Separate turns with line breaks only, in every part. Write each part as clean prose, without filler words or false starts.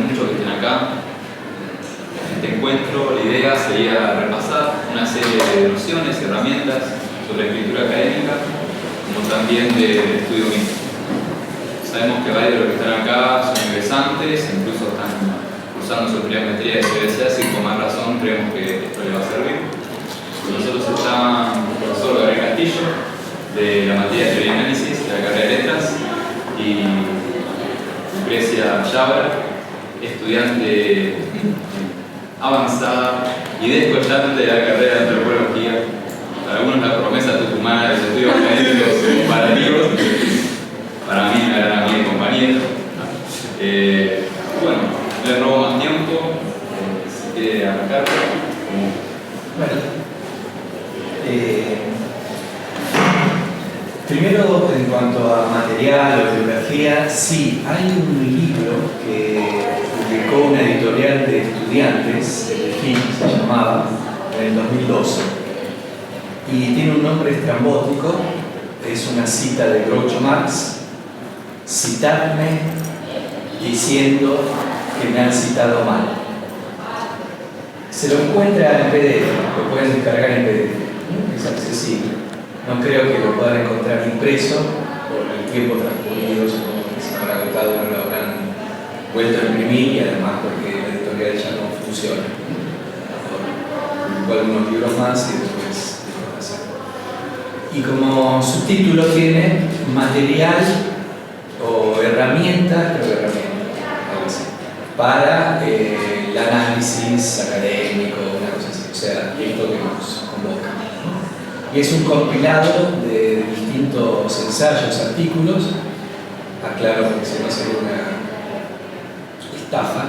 muchos que estén acá. En este encuentro la idea sería repasar una serie de nociones y herramientas sobre escritura académica, como también de estudio mismo. Sabemos que varios de los que están acá son ingresantes, incluso están cursando su primera maestría de CBC, así que con más razón creemos que esto les va a servir. Con nosotros está el profesor Gabriel Castillo, de la materia de teoría y análisis de la carrera de letras, y Lucrecia Llabra, estudiante avanzada y descollante de la carrera de antropología. Para algunos la promesa tucumana de los estudios académicos comparativos, para mí una gran amiga y compañera. Bueno, no le robo más tiempo, si quiere arrancar.
Bueno, primero en cuanto a material o bibliografía, sí, hay un libro que publicó una editorial de estudiantes, GIL se llamaba, en el 2012, y tiene un nombre estrambótico, es una cita de Groucho Marx: citarme diciendo que me han citado mal. Se lo encuentra en PDF, lo pueden descargar en PDF, es accesible. No creo que lo puedan encontrar impreso por el tiempo transcurrido, supongo que se habrá agotado, no lo habrán vuelto a imprimir, y además porque la editorial ya no funciona. Publicó algunos libros más y después dejó de hacerlo. Y como subtítulo tiene material o herramientas, creo que herramientas, algo así, para el análisis académico, una cosa así, o sea, esto que nos convoca. Y es un compilado de distintos ensayos, artículos, aclaro porque si no sería una estafa,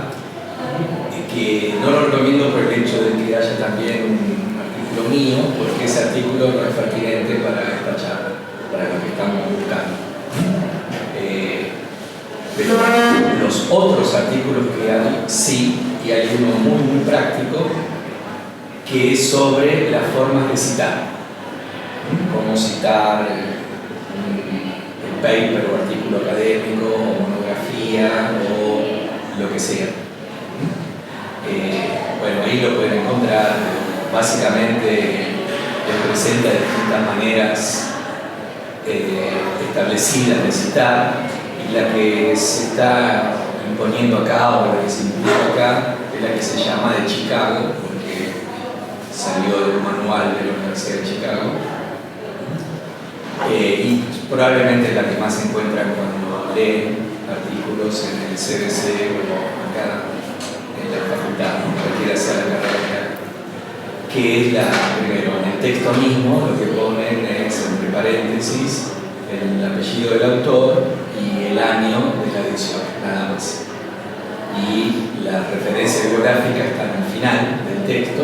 que no lo recomiendo por el hecho de que haya también un artículo mío, porque ese artículo no es pertinente para esta charla, para lo que estamos buscando. Pero los otros artículos que hay, sí, y hay uno muy práctico, que es sobre las formas de citar. Cómo citar el paper o artículo académico o monografía o lo que sea. Bueno, ahí lo pueden encontrar. Básicamente les presenta de distintas maneras establecidas de citar, y la que se está imponiendo acá o la que se impuso acá es la que se llama de Chicago, porque salió del manual de la Universidad de Chicago. Y probablemente es la que más se encuentran cuando leen artículos en el CBC o acá en la facultad, ¿no? Cualquiera sea la carrera, que es primero, en el texto mismo lo que ponen es entre paréntesis el apellido del autor y el año de la edición, nada más. Y las referencias bibliográficas están al final del texto.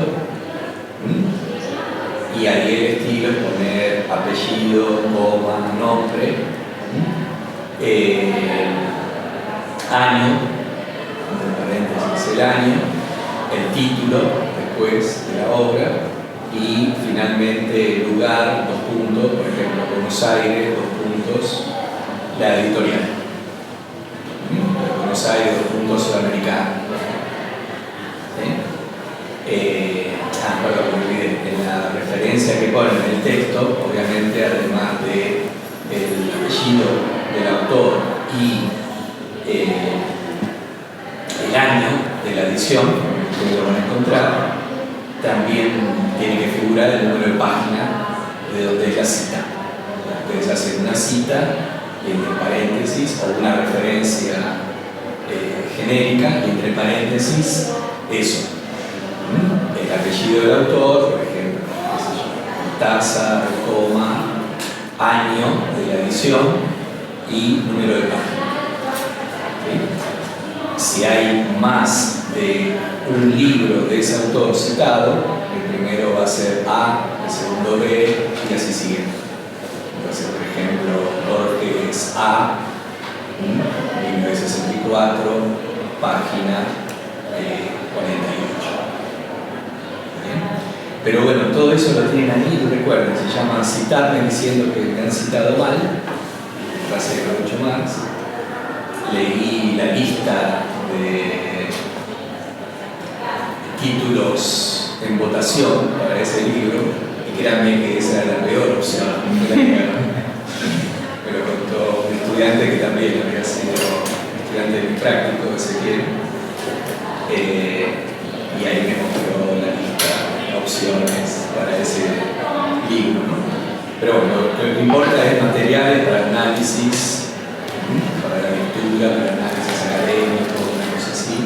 Y ahí el estilo es poner apellido, coma, nombre, año, entre paréntesis el año, el título después de la obra, y finalmente el lugar, 2 puntos, por ejemplo, Buenos Aires, 2 puntos, la editorial. Buenos Aires, 2 puntos, Sudamericana. Perdón, me olvidé. En la referencia que ponen en el texto, obviamente, además del apellido del autor y el año de la edición, que lo van a encontrar, también tiene que figurar el número de página de donde es la cita. Ustedes hacen una cita y entre paréntesis, o una referencia genérica, y entre paréntesis eso. El apellido del autor, por ejemplo, tasa, coma, año de la edición y número de página. ¿Sí? Si hay más de un libro de ese autor citado, el primero va a ser A, el segundo B, y así sigue. Entonces, por ejemplo, Borges A, 1964, página 48. Pero bueno, todo eso lo tienen ahí, recuerden, se llama citarme diciendo que me han citado mal, frase de Groucho Marx. Leí la lista de títulos en votación para ese libro, y créanme que esa era la peor opción. Me lo contó un estudiante que también había sido estudiante de práctico, Ezequiel, y ahí me mostró la lista de opciones para ese libro, ¿no? Pero bueno, lo que importa es materiales para análisis, para la lectura, para análisis académico, una cosa así,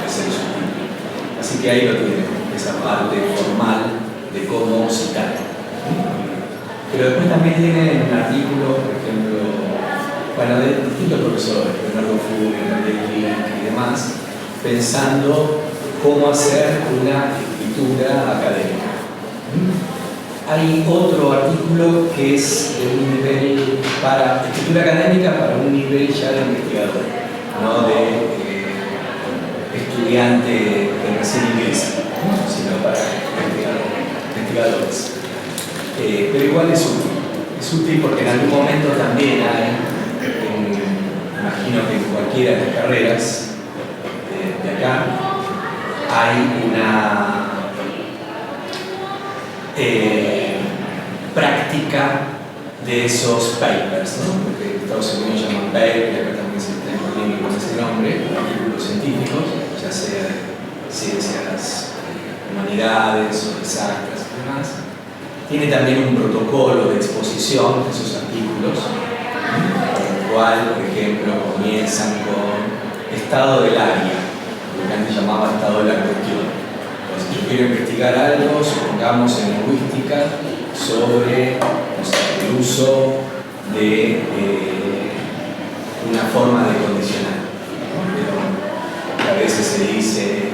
es el subtítulo. Así que ahí lo tienen, esa parte formal de cómo citar. Pero después también tienen un artículo, por ejemplo, bueno, de distintos profesores, Bernardo Furio, María y demás, pensando cómo hacer una escritura académica. Hay otro artículo que es de un nivel para escritura académica para un nivel ya de investigador, no de estudiante que recién ingresa, sino para investigadores. Pero igual es útil porque en algún momento también hay, imagino que en cualquiera de las carreras de acá, hay una práctica de esos papers, ¿no? Porque en Estados Unidos llaman papers, y acá también se está imponiendo con ese nombre, artículos científicos, ya sea de ciencias humanidades o exactas y demás. Tiene también un protocolo de exposición de esos artículos, con el cual, por ejemplo, comienzan con estado del área, lo que antes llamaba estado de la cuestión. Si yo quiero investigar algo, supongamos en lingüística, sobre el uso de una forma de condicionar. A veces se dice,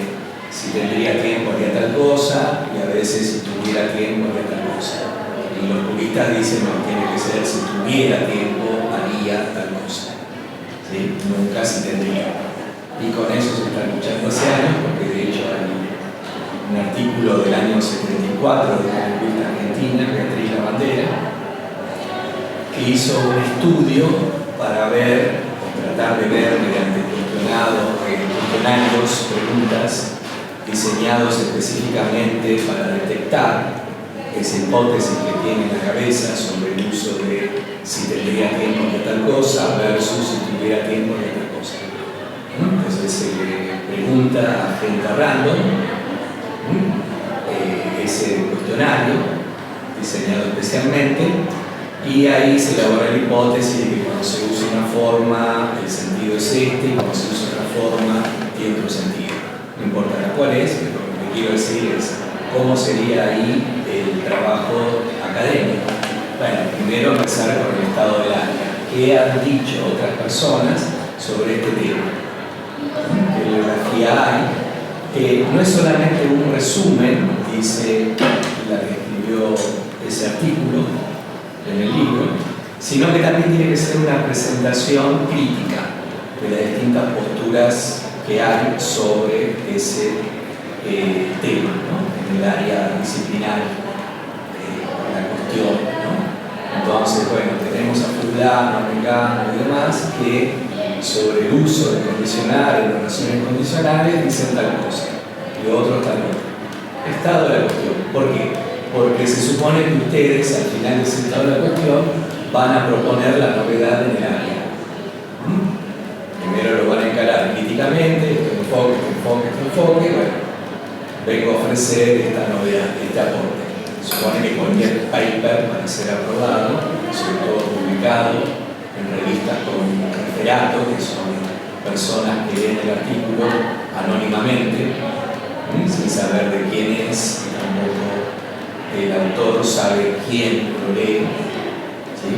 si tendría tiempo haría tal cosa, y a veces si tuviera tiempo haría tal cosa. Y los puristas dicen, no, tiene que ser si tuviera tiempo haría tal cosa. ¿Sí? Nunca si tendría. Y con eso se está luchando hace años, porque de hecho hay un artículo del año 74 de la lingüista argentina, Beatriz Lavandera, que hizo un estudio para ver, o tratar de ver mediante cuestionarios, preguntas diseñados específicamente para detectar esa hipótesis que tiene en la cabeza sobre el uso de si tendría tiempo de tal cosa versus si tuviera tiempo de tal cosa. Entonces se le pregunta a gente random ese cuestionario diseñado especialmente, y ahí se elabora la hipótesis de que cuando se usa una forma el sentido es este, y cuando se usa otra forma tiene otro sentido. No importa cuál es, pero lo que quiero decir es cómo sería ahí el trabajo académico. Bueno, primero empezar con el estado del área. ¿Qué han dicho otras personas sobre este tema? ¿Qué bibliografía hay? No es solamente un resumen, dice la que escribió ese artículo en el libro, sino que también tiene que ser una presentación crítica de las distintas posturas que hay sobre ese tema, ¿no? En el área disciplinar, la cuestión, ¿no? Entonces, bueno, tenemos a fulano, a mengano y demás que sobre el uso de condicionales, de relaciones condicionales, dicen tal cosa, y otros tal otra. Estado de la cuestión. ¿Por qué? Porque se supone que ustedes, al final de ese estado de la cuestión, van a proponer la novedad en el área. Primero lo van a encarar críticamente, este enfoque, bueno, vengo a ofrecer esta novedad, este aporte. Se supone que cualquier paper para ser aprobado, sobre todo publicado en revistas con referato, que son personas que leen el artículo anónimamente, sin saber de quién es, y tampoco el autor sabe quién lo lee. ¿Sí?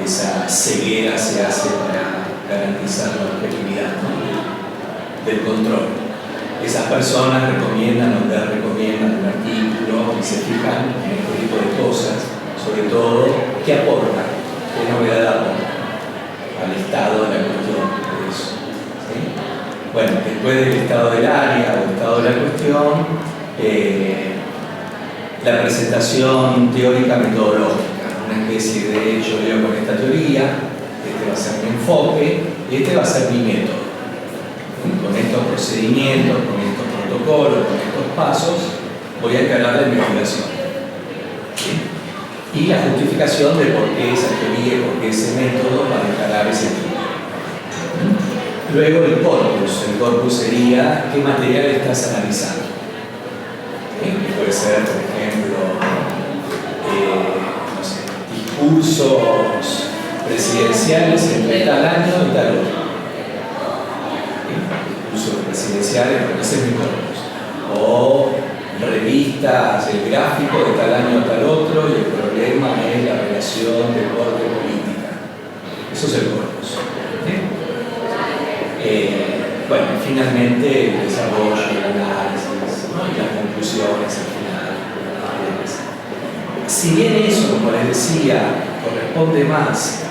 Esa ceguera se hace para garantizar la objetividad, ¿no? del control. Esas personas recomiendan o recomiendan un artículo y se fijan en este tipo de cosas, sobre todo qué aporta, qué novedad aporta al estado de la cuestión de eso. ¿Sí? Bueno, después del estado del área o estado de la cuestión, la presentación teórica metodológica, una especie de yo leo con esta teoría, este va a ser mi enfoque y este va a ser mi método. Con estos procedimientos, con estos protocolos, con estos pasos, voy a encarar la investigación. ¿Sí? Y la justificación de por qué esa teoría, por qué ese método para encarar ese estudio. Luego el corpus. El corpus sería qué material estás analizando. ¿Sí? Que puede ser, por ejemplo, no sé, discursos presidenciales entre tal año y tal otro. Discursos presidenciales, porque ese es mi corpus. O revistas, el gráfico de tal año a tal otro, y el problema es la relación de corte política. Eso es el corpus. ¿Sí? Bueno, finalmente el desarrollo, el análisis, ¿no? Y las conclusiones al final. Si bien eso, como les decía, corresponde más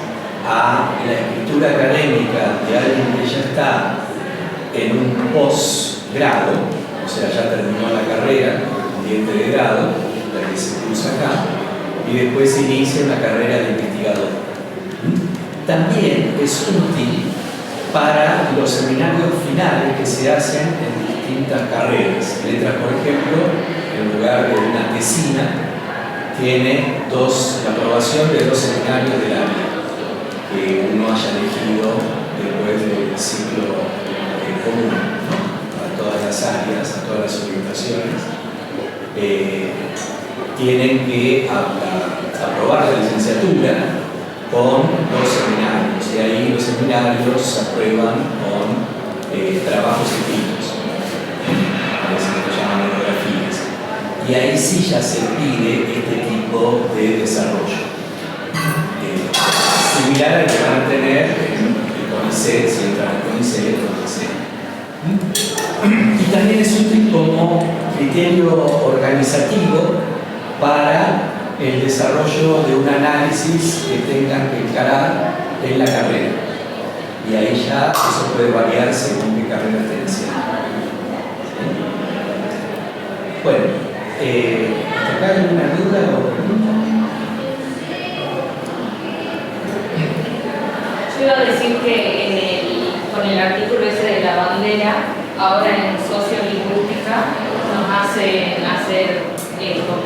a la escritura académica de alguien que ya está en un posgrado, o sea, ya terminó la carrera correspondiente de grado, la que se cursa acá, y después se inicia una carrera de investigador. También es útil para los seminarios finales que se hacen en distintas carreras. Letras, por ejemplo, en lugar de una tesina, tiene la aprobación de 2 seminarios del año que uno haya elegido después del ciclo común, ¿no? A todas las áreas, a todas las orientaciones. Tienen que aprobar la licenciatura con 2 seminarios, y ahí los seminarios se aprueban con trabajos escritos, a veces lo llaman monografías, y ahí sí ya se pide este tipo de desarrollo, similar al que van a tener en el CONICET, si entran al CONICET, y también es útil como criterio organizativo para el desarrollo de un análisis que tengan que encarar en la carrera. Y ahí ya eso puede variar según qué carrera estén haciendo. Bueno, ¿hasta acá hay alguna duda o pregunta?
Yo iba a decir que con el artículo ese de la bandera, ahora en sociolingüística nos hacen hacer como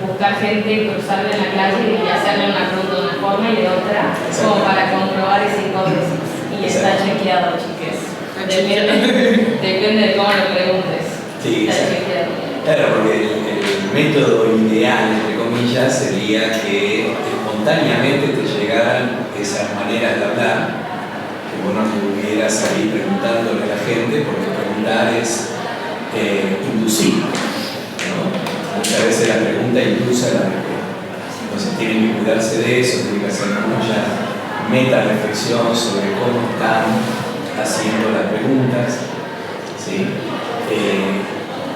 buscar gente y cruzarla en la calle y hacerle una pregunta de una forma y de otra, como para comprobar esa hipótesis. Y está chequeado, chiques. Depende de cómo lo preguntes.
Sí,
está chequeado.
Claro, porque el método ideal, entre comillas, sería que espontáneamente te llegaran esas maneras de hablar, que vos no tuvieras ahí preguntándole a la gente, porque preguntar es inducir, ¿no? Muchas veces la pregunta induce a la respuesta. Entonces tienen que cuidarse de eso, tienen que hacer mucha meta-reflexión sobre cómo están haciendo las preguntas, ¿sí?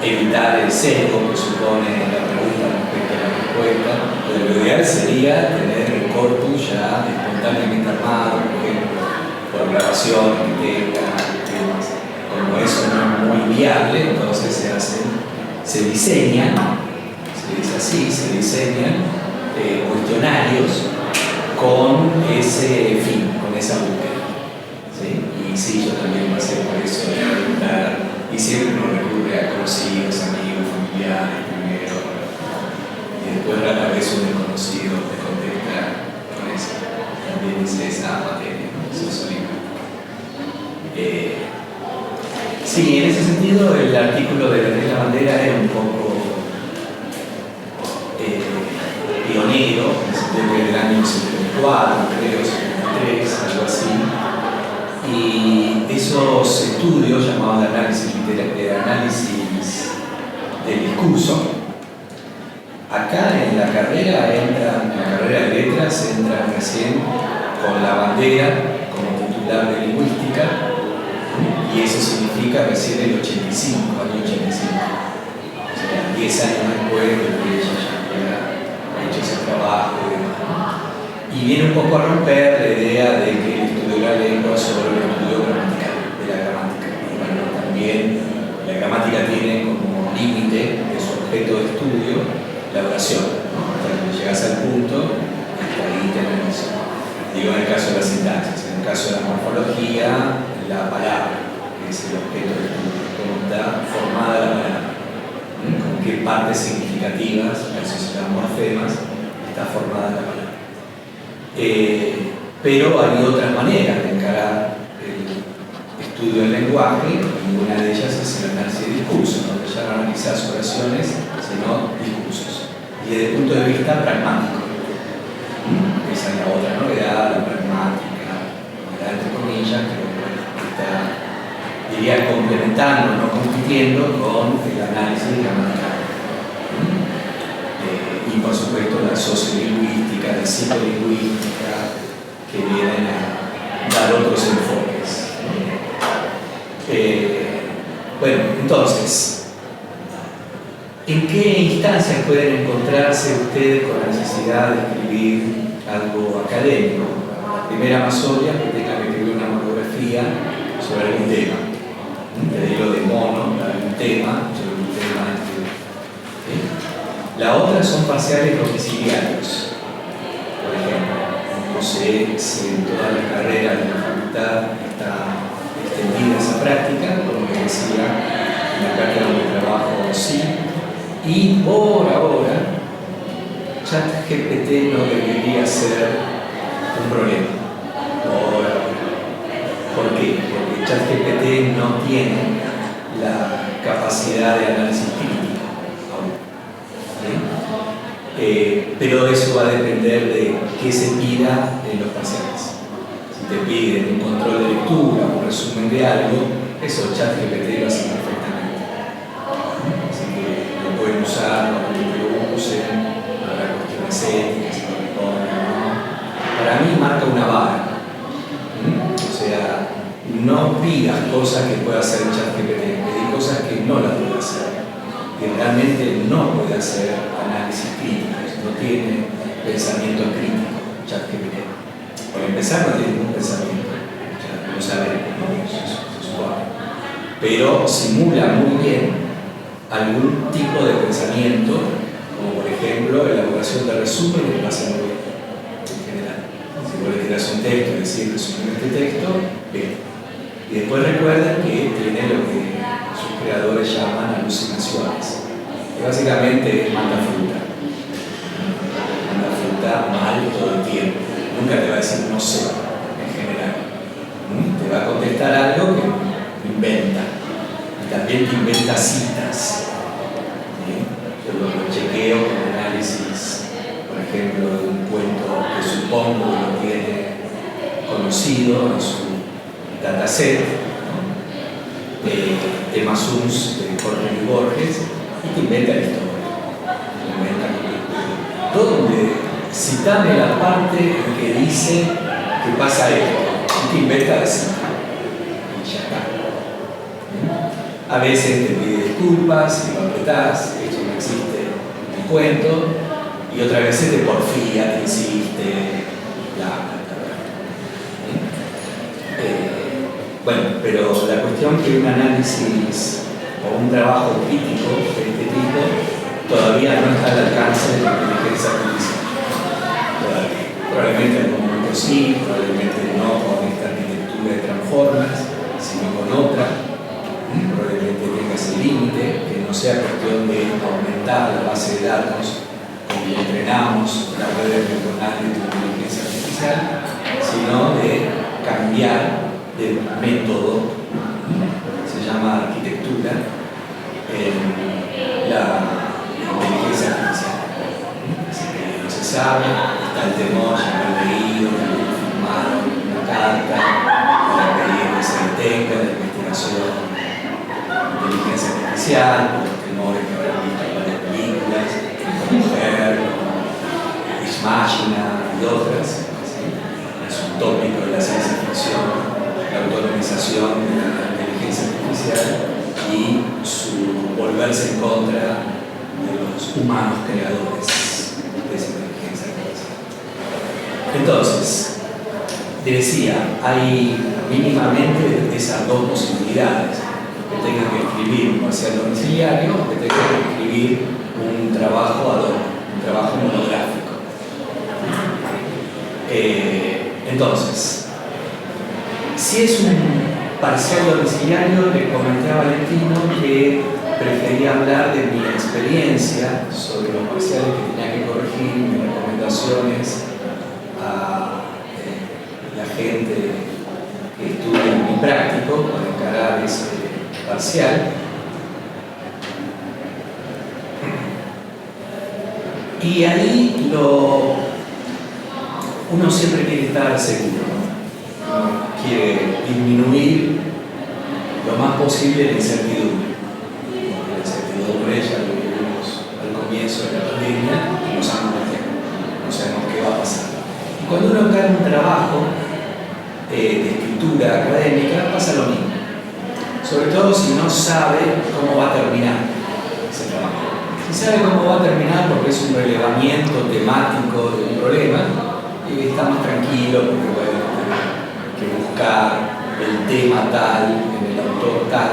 Evitar el sesgo que supone la pregunta respecto a la respuesta. Pero lo ideal sería tener el corpus ya espontáneamente armado, por ejemplo, por grabación, temas. Como eso no es muy viable, entonces se diseñan, se dice así, se diseñan cuestionarios con ese fin, con esa búsqueda. ¿Sí? Y sí, yo también pasé por eso de preguntar, y siempre uno recurre a conocidos, amigos, familiares primero, y después rara vez un desconocido te contesta con eso. También es esa materia, ¿no? Sociolingüística. Sí, en ese sentido el artículo de la bandera es un poco pionero, en el sentido que del año 74, creo, 73, algo así. Y esos estudios llamados de análisis del discurso, acá en la carrera de letras entran recién con la bandera como titular de lingüística, y eso significa recién el 85, año 85. O sea, 10 años después de que ella ya había hecho ese trabajo y demás. Y viene un poco a romper la idea de que el estudio de la lengua es solo el estudio gramatical, de la gramática. Bueno, también la gramática tiene como límite de su objeto de estudio la oración, ¿no? Cuando llegas al punto, hasta ahí tenés, digo en el caso de la sintaxis, en el caso de la morfología, la palabra. que es el objeto de estudio, cómo está formada la palabra, con qué partes significativas, eso se llama morfemas, está formada la palabra. Pero hay otras maneras de encarar el estudio del lenguaje, y una de ellas es el análisis de discurso, donde ya no analizas oraciones, sino discursos. Y desde el punto de vista pragmático. Esa es la otra novedad, la pragmática, novedad entre comillas, que está, diría, complementando, no compitiendo con el análisis gramatical. Y por supuesto la sociolingüística, la psicolingüística, que vienen a dar otros enfoques. Bueno, entonces, ¿en qué instancias pueden encontrarse ustedes con la necesidad de escribir algo académico? La primera más obvia, que tengan que escribir una monografía sobre algún tema. Te digo de mono, algún tema, sobre un tema. La otra son parciales domiciliarios. Por ejemplo, no sé si en todas las carreras de la facultad está extendida esa práctica, como les decía, en la carrera donde trabajo sí. Y por ahora, ChatGPT no debería ser un problema. Por ahora. ¿Por qué? Porque ChatGPT no tiene la capacidad de análisis crítico aún. Pero eso va a depender de qué se pida en los parciales. Si te piden un control de lectura, un resumen de algo, eso ChatGPT lo hace perfectamente. Así que lo pueden usar, no lo usen, habrá cuestiones éticas, si lo responden o no. Para mí marca una vara. O sea, no pidas cosas que pueda hacer ChatGPT, pedí cosas que no las puede hacer. Que realmente no puede hacer análisis críticos, no tiene pensamiento crítico, ChatGPT. Por empezar, no tiene ningún pensamiento, ya lo saben, se supone. Pero simula muy bien algún tipo de pensamiento, como por ejemplo elaboración de resúmenes, lo hace muy bien, en general. Si vos le tiras un texto y decís resumen este texto, bien. Y después recuerden que tiene lo que sus creadores llaman alucinaciones, que básicamente manda fruta. Manda fruta mal todo el tiempo. Nunca te va a decir no sé, en general. Te va a contestar algo que inventa. Y también te inventa citas. Yo lo chequeo con análisis, por ejemplo, de un cuento que supongo que lo tiene conocido en su dataset, temas UNS de Jorge Luis Borges, y te inventa la historia. ¿Dónde? Citame la parte en que dice que pasa esto, y te inventa la cita. Y ya está. A veces te pide disculpas y lo apretás, esto no existe en el cuento, y otras veces te porfía, te insiste, bueno, pero la cuestión es que un análisis o un trabajo crítico de este tipo todavía no está al alcance de la inteligencia artificial. Probablemente en algún momento sí, probablemente no con esta arquitectura de transformers, sino con otra. Probablemente tenga ese límite, que no sea cuestión de aumentar la base de datos como entrenamos las redes neuronales de inteligencia artificial, sino de cambiar de método, se llama arquitectura, en la inteligencia artificial. Así que no se sabe, está el temor, ya lo he leído, que lo he firmado una carta para pedir que se detenga la investigación de inteligencia artificial, por los temores que habrán visto en varias películas, como Mujer, Ex Machina y otras. Es un tópico de la ciencia ficción, la autonomización de la inteligencia artificial y su volverse en contra de los humanos creadores de esa inteligencia artificial. Entonces, te decía, hay mínimamente esas dos posibilidades: que tengan que escribir un parcial domiciliario o que tengan que escribir un trabajo ad hoc, un trabajo monográfico. Entonces, si es un parcial domiciliario le comenté a Valentino que prefería hablar de mi experiencia sobre los parciales que tenía que corregir, mis recomendaciones a la gente que estudia en mi práctico para encarar ese parcial. Y ahí uno siempre quiere estar seguro, ¿no? Uno quiere disminuir lo más posible la incertidumbre. Porque la incertidumbre ya lo vivimos al comienzo de la pandemia y no sabemos qué va a pasar. Y cuando uno cae en un trabajo de escritura académica pasa lo mismo. Sobre todo si no sabe cómo va a terminar ese trabajo. Si sabe cómo va a terminar porque es un relevamiento temático de un problema, y está más tranquilo porque bueno, hay que buscar el tema tal, en el autor tal,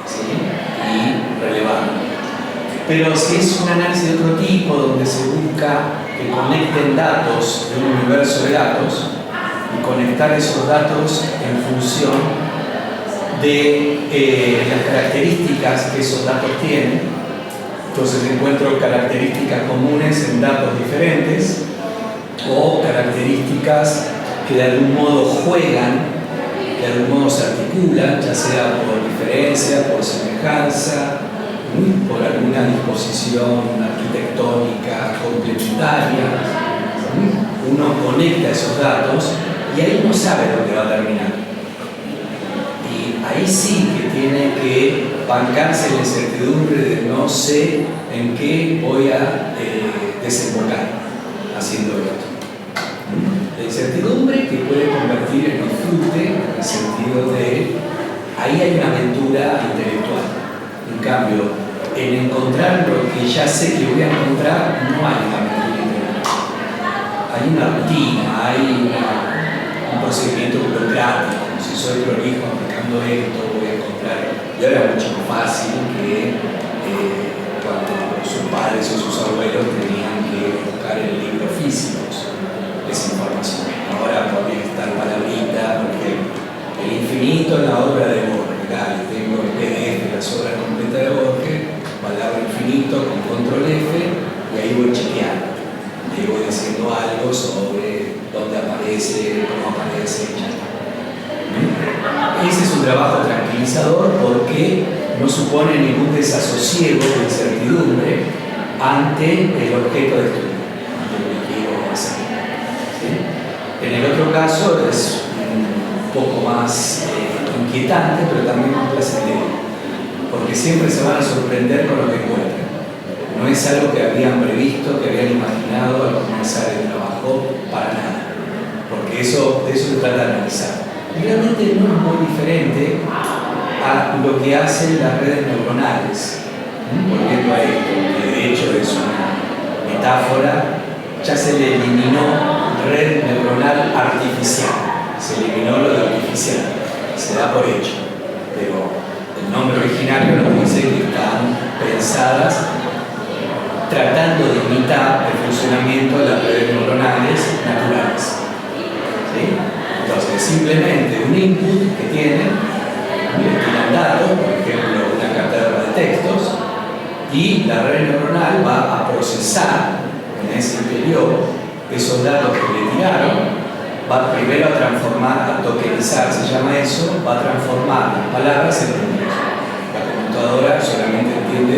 ¿sí? Y relevarlo. Pero si es un análisis de otro tipo, donde se busca que conecten datos de un universo de datos y conectar esos datos en función de las características que esos datos tienen, entonces encuentro características comunes en datos diferentes o características que de algún modo juegan, de algún modo se articulan, ya sea por diferencia, por semejanza, por alguna disposición arquitectónica complementaria. Uno conecta esos datos y ahí uno sabe lo que va a terminar. Y ahí sí que tiene que bancarse la incertidumbre de no sé en qué voy a desembocar haciendo esto. La incertidumbre que puede convertir en disfrute en el sentido de ahí hay una aventura intelectual. En cambio, en encontrar lo que ya sé que voy a encontrar, no hay una aventura intelectual. Hay una rutina, hay un procedimiento burocrático. Si soy prolijo aplicando esto, voy a encontrar. Y ahora es mucho más fácil que cuando sus padres o sus abuelos tenían que buscar en libros físicos esa información. Ahora podría estar palabrita, porque el infinito en la obra de Borges. Dale, tengo el PDF de las obras completas de Borges, palabra infinito con control F, y ahí voy chequeando. Ahí voy diciendo algo sobre dónde aparece, cómo aparece, ya. Ese es un trabajo tranquilizador porque no supone ningún desasosiego de incertidumbre ante el objeto de estudio, ante lo que quiero hacer. ¿Sí? En el otro caso es un poco más inquietante, pero también más placentero, porque siempre se van a sorprender con lo que encuentran. No es algo que habían previsto, que habían imaginado al comenzar el trabajo, para nada, porque de eso se trata de analizar. Realmente no es muy diferente a lo que hacen las redes neuronales, volviendo a esto, que de hecho es una metáfora. Ya se le eliminó red neuronal artificial, se eliminó lo de artificial, se da por hecho, pero el nombre originario nos dice que están pensadas tratando de imitar el funcionamiento de las redes neuronales naturales. ¿Sí? Entonces, simplemente un input que tienen, le tiran datos, por ejemplo, una cátedra de textos, y la red neuronal va a procesar en ese interior esos datos que le tiraron, va primero a transformar, a tokenizar, se llama eso, va a transformar las palabras en números. La computadora solamente entiende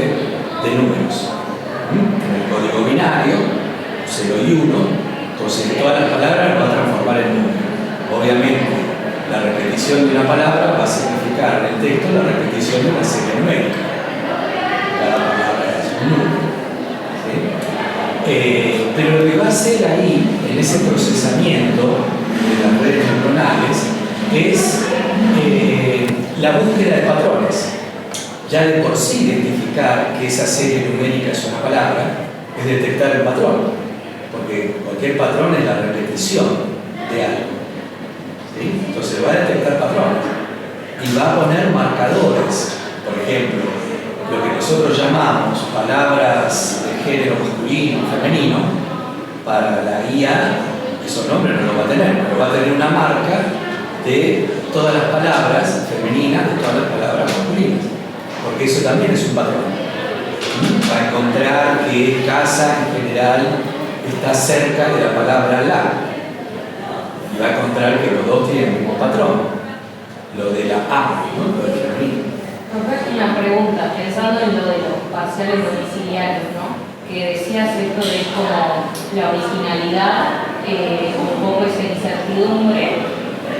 de números. En el código binario, 0 y 1, entonces todas las palabras las va a transformar en números. Obviamente, la repetición de una palabra va a significar en el texto la repetición de una serie numérica. Cada palabra es un número. ¿Sí? Pero lo que va a hacer ahí, en ese procesamiento de las redes neuronales, es la búsqueda de patrones. Ya de por sí identificar que esa serie numérica es una palabra es detectar el patrón, porque cualquier patrón es la repetición de algo. ¿Sí? Entonces va a detectar patrones y va a poner marcadores. Por ejemplo, lo que nosotros llamamos palabras de género masculino o femenino, para la IA esos nombres no lo va a tener, pero va a tener una marca de todas las palabras femeninas, de todas las palabras masculinas, porque eso también es un patrón. Va a encontrar que casa en general está cerca de la palabra la, y va a encontrar que los dos tienen el mismo patrón, lo de la a, ¿no? Lo del femenino.
Una pregunta, pensando en lo de los parciales domiciliarios, ¿no? Que decías esto de como la originalidad, un poco esa incertidumbre,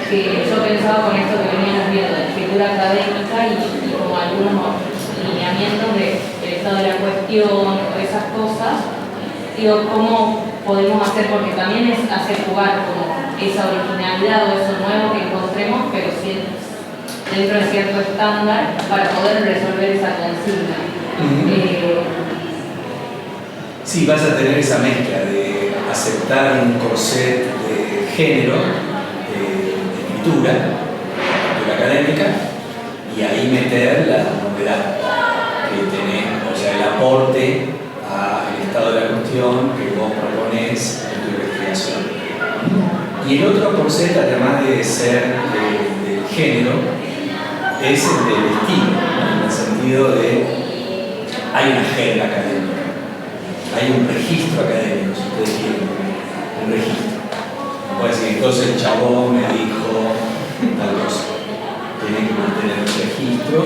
que yo pensaba con esto que veníamos viendo de escritura académica y como algunos lineamientos del estado de la cuestión o esas cosas, digo, ¿cómo podemos hacer? Porque también es hacer jugar como esa originalidad o eso nuevo que encontremos, pero dentro de cierto estándar para poder resolver esa consigna.
Sí, vas a tener esa mezcla de aceptar un corset de género, de escritura académica, y ahí meter la novedad que tenés, o sea, el aporte al estado de la cuestión que vos proponés en tu investigación. Y el otro corset, además de ser del género, es el del estilo, ¿no? En el sentido de hay una jerga académica, hay un registro académico, si ustedes quieren, un registro. No puede decir, entonces el chabón me dijo tal cosa. Tiene que mantener un registro,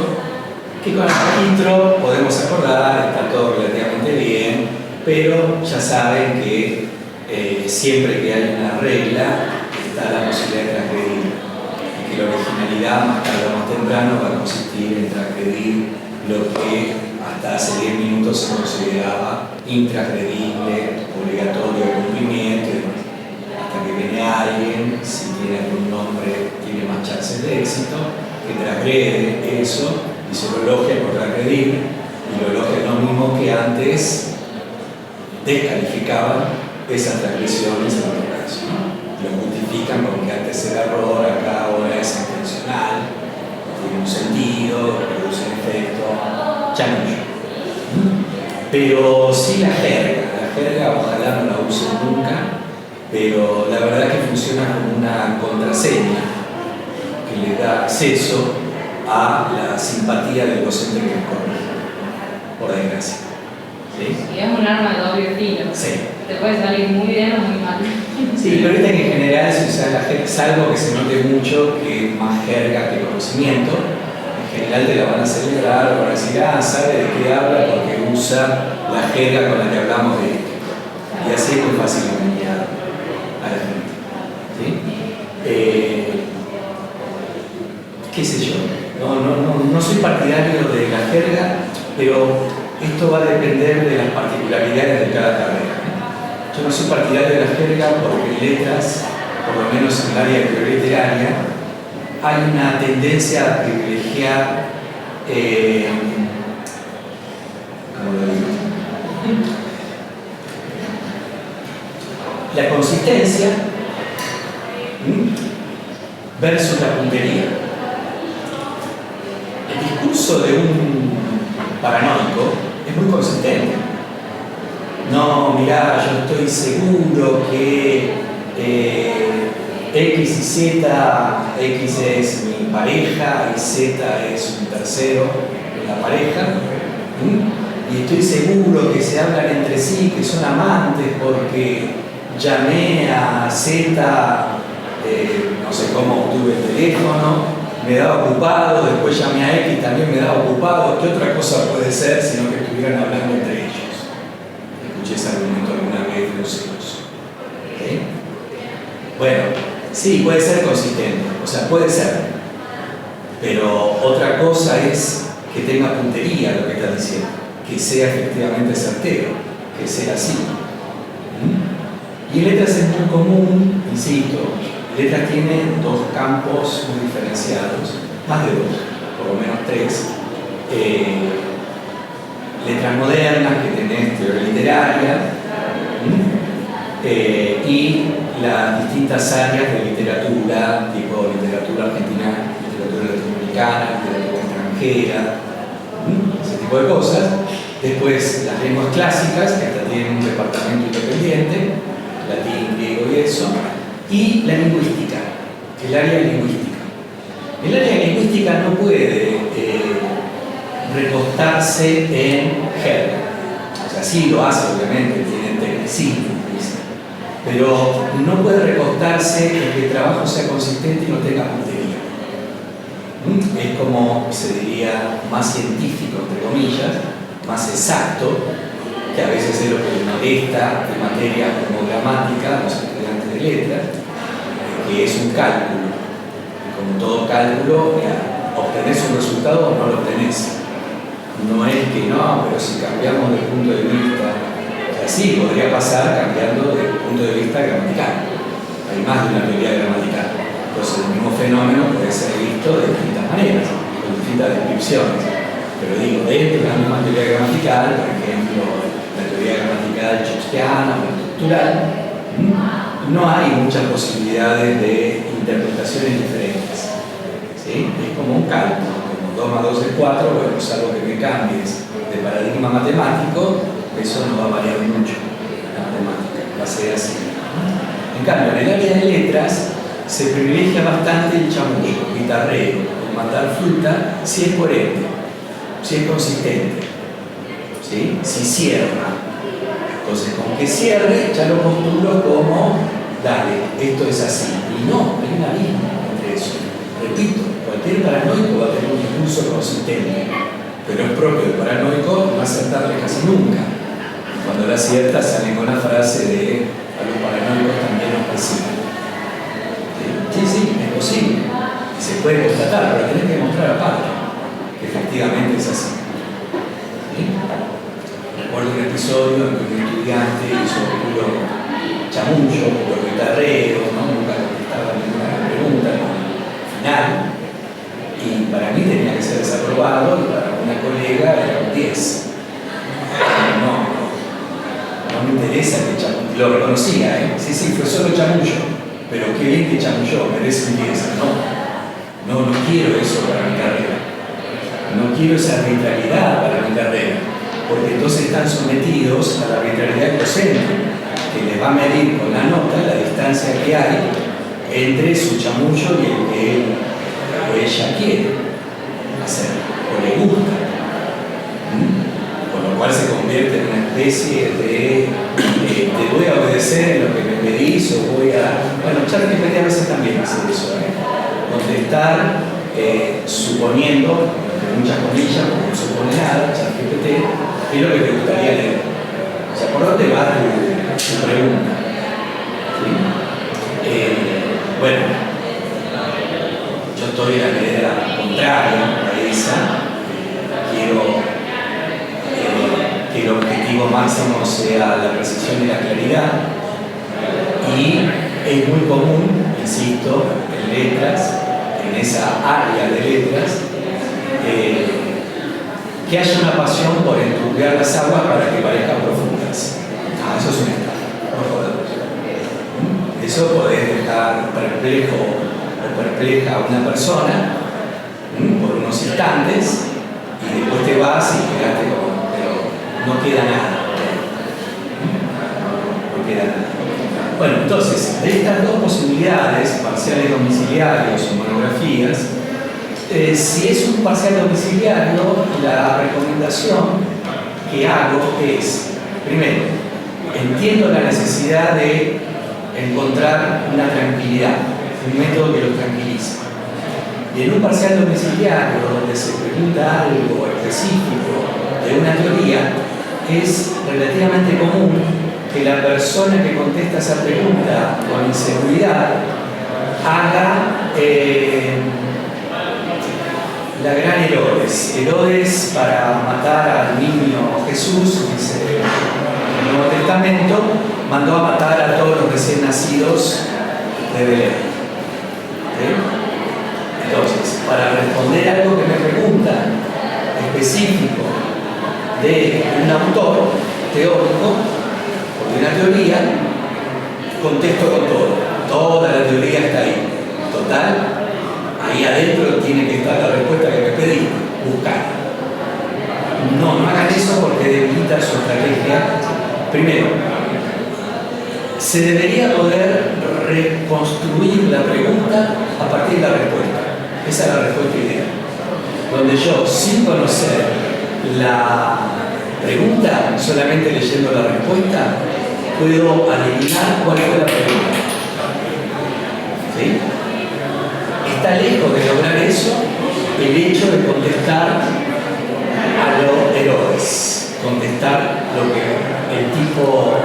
que con el registro podemos acordar, está todo relativamente bien, pero ya saben que siempre que hay una regla está la posibilidad de transgredir, y que la originalidad más tarde o más temprano va a consistir en transgredir lo que hasta hace 10 minutos se consideraba intransgredible, obligatorio de cumplimiento y demás. Hasta que viene alguien, si tiene algún nombre, tiene más chances de éxito, que transgrede eso y se lo elogia por transgredir, y lo elogia lo mismo que antes descalificaban esas transgresiones en otro caso, ¿no? Lo justifican con que antes era error, acá ahora es intencional, tiene un sentido, produce un efecto, chanullo. Pero sí la jerga ojalá no la usen nunca, pero la verdad que funciona como una contraseña que le da acceso a la simpatía del docente que corrige, por desgracia. ¿Sí?
Y es un arma de doble filo.
Sí.
Te puede salir muy bien o muy mal.
Sí, pero ahorita en general se usa la jerga, salvo que se note mucho que más jerga que conocimiento. En general te la van a celebrar o van a decir, sabe de qué habla porque usa la jerga con la que hablamos de esto. Y así es muy fácil engañar a la gente. ¿Sí? ¿Qué sé yo? No soy partidario de la jerga, pero esto va a depender de las particularidades de cada carrera. Yo no soy partidario de la jerga porque en letras, por lo menos en el área de teoría literaria, hay una tendencia a privilegiar, ¿cómo lo digo? La consistencia versus la puntería. El discurso de un paranoico es muy consistente. No, mirá, yo estoy seguro que X y Z, X es mi pareja y Z es un tercero en la pareja, y estoy seguro que se hablan entre sí, que son amantes porque llamé a Z, no sé cómo obtuve el teléfono, me daba ocupado, después llamé a X, también me daba ocupado. ¿Qué otra cosa puede ser sino que estuvieran hablando entre ellos? Escuché ese argumento alguna vez de los hijos. ¿Okay? Bueno, sí, puede ser consistente, o sea, puede ser, pero otra cosa es que tenga puntería lo que está diciendo, que sea efectivamente certero, que sea así. Y en letras es muy común, insisto, letras tiene dos campos muy diferenciados, más de dos, por lo menos tres. Letras modernas, que tenés teoría literaria, y las distintas áreas de literatura, tipo literatura argentina, literatura latinoamericana, literatura extranjera, ese tipo de cosas. Después las lenguas clásicas, que hasta tienen un departamento independiente, latín, griego y eso, y la lingüística, el área lingüística. recostarse en her. O sea, sí lo hace, obviamente, tiene tecnicismo, pero no puede recostarse en que el trabajo sea consistente y no tenga puntería. Es como, se diría, más científico, entre comillas, más exacto, que a veces es lo que le molesta de materia como gramática a los estudiantes de letras, que es un cálculo. Y como todo cálculo, obtenés un resultado o no lo obtenés. No es que no, pero si cambiamos de punto de vista, o sea, sí, podría pasar cambiando de punto de vista gramatical. Hay más de una teoría gramatical. Entonces el mismo fenómeno puede ser visto de distintas maneras, con distintas descripciones. Pero digo, dentro de la misma teoría gramatical, por ejemplo, la teoría gramatical chomskiana o estructural, no hay muchas posibilidades de interpretaciones diferentes. ¿Sí? Es como un cálculo, como 2 más 2 es 4, bueno, salvo que me cambies de paradigma matemático, eso no va a variar mucho la matemática, va a ser así. En cambio, en el área de letras se privilegia bastante el chamullo, el guitarreo, el matar fruta, si es coherente, si es consistente, ¿sí? Si cierra. Entonces, con que cierre, ya lo postulo como, dale, esto es así. Y no, hay un abismo entre eso. Repito, cualquier paranoico va a tener un discurso consistente, pero es propio del paranoico no acertarle casi nunca. Cuando la acierta sale con la frase de a los paranoicos también nos persiguen. Sí, es posible. Y se puede constatar, pero tenés que demostrar aparte que efectivamente es así. ¿Sí? Recuerdo un episodio en que un estudiante hizo puro chamullo, puro guitarreo, ¿no? Nunca contestaba ninguna pregunta final. Y para mí tenía que ser desaprobado y para una colega era un 10. No me interesa que chamullo. Lo reconocía, ¿eh? Sí, fue solo chamullo. Pero qué bien que chamulló, merece un 10. No quiero eso para mi carrera. No quiero esa arbitrariedad para mi carrera. Porque entonces están sometidos a la arbitrariedad del docente, que les va a medir con la nota la distancia que hay entre su chamullo y el que él o ella quiere hacer, o le gusta. Con lo cual se convierte en una especie de te voy a obedecer en lo que me pedís o voy a... Bueno, ChatGPT a veces también hace eso, contestar suponiendo, entre muchas comillas, como no supone nada, ChatGPT, es lo que te gustaría leer. O sea, ¿por dónde va tu pregunta? ¿Sí? Bueno, yo estoy en la vereda contraria a esa. Quiero que el objetivo máximo sea la precisión y la claridad, y es muy común, insisto, en letras, en esa área de letras, que haya una pasión por enturbiar las aguas para que parezcan profundas. Eso es un estado, por favor. Eso podés dejar perplejo o perpleja a una persona por unos instantes y después te vas y quedaste como... no queda nada. No queda nada. Bueno, entonces, de estas dos posibilidades, parciales domiciliarios o monografías, si es un parcial domiciliario, la recomendación que hago es, primero, entiendo la necesidad de encontrar una tranquilidad, un método que los tranquilice. Y en un parcial domiciliario, donde se pregunta algo específico de una teoría, es relativamente común que la persona que contesta esa pregunta con inseguridad haga la gran Herodes. Herodes, para matar al niño Jesús, dice el Nuevo Testamento, mandó a matar a todos los recién nacidos de Belén. ¿Sí? Entonces, para responder algo que me preguntan específico de un autor teórico o de una teoría, contesto con todo. Toda la teoría está ahí. Total, ahí adentro tiene que estar la respuesta que me pedí. Buscar. No hagan eso porque debilita su estrategia. Primero, se debería poder reconstruir la pregunta a partir de la respuesta. Esa es la respuesta ideal. Donde yo, sin conocer la pregunta, solamente leyendo la respuesta, puedo adivinar cuál fue la pregunta. ¿Sí? Está lejos de lograr eso el hecho de contestar a los errores, contestar lo que el tipo o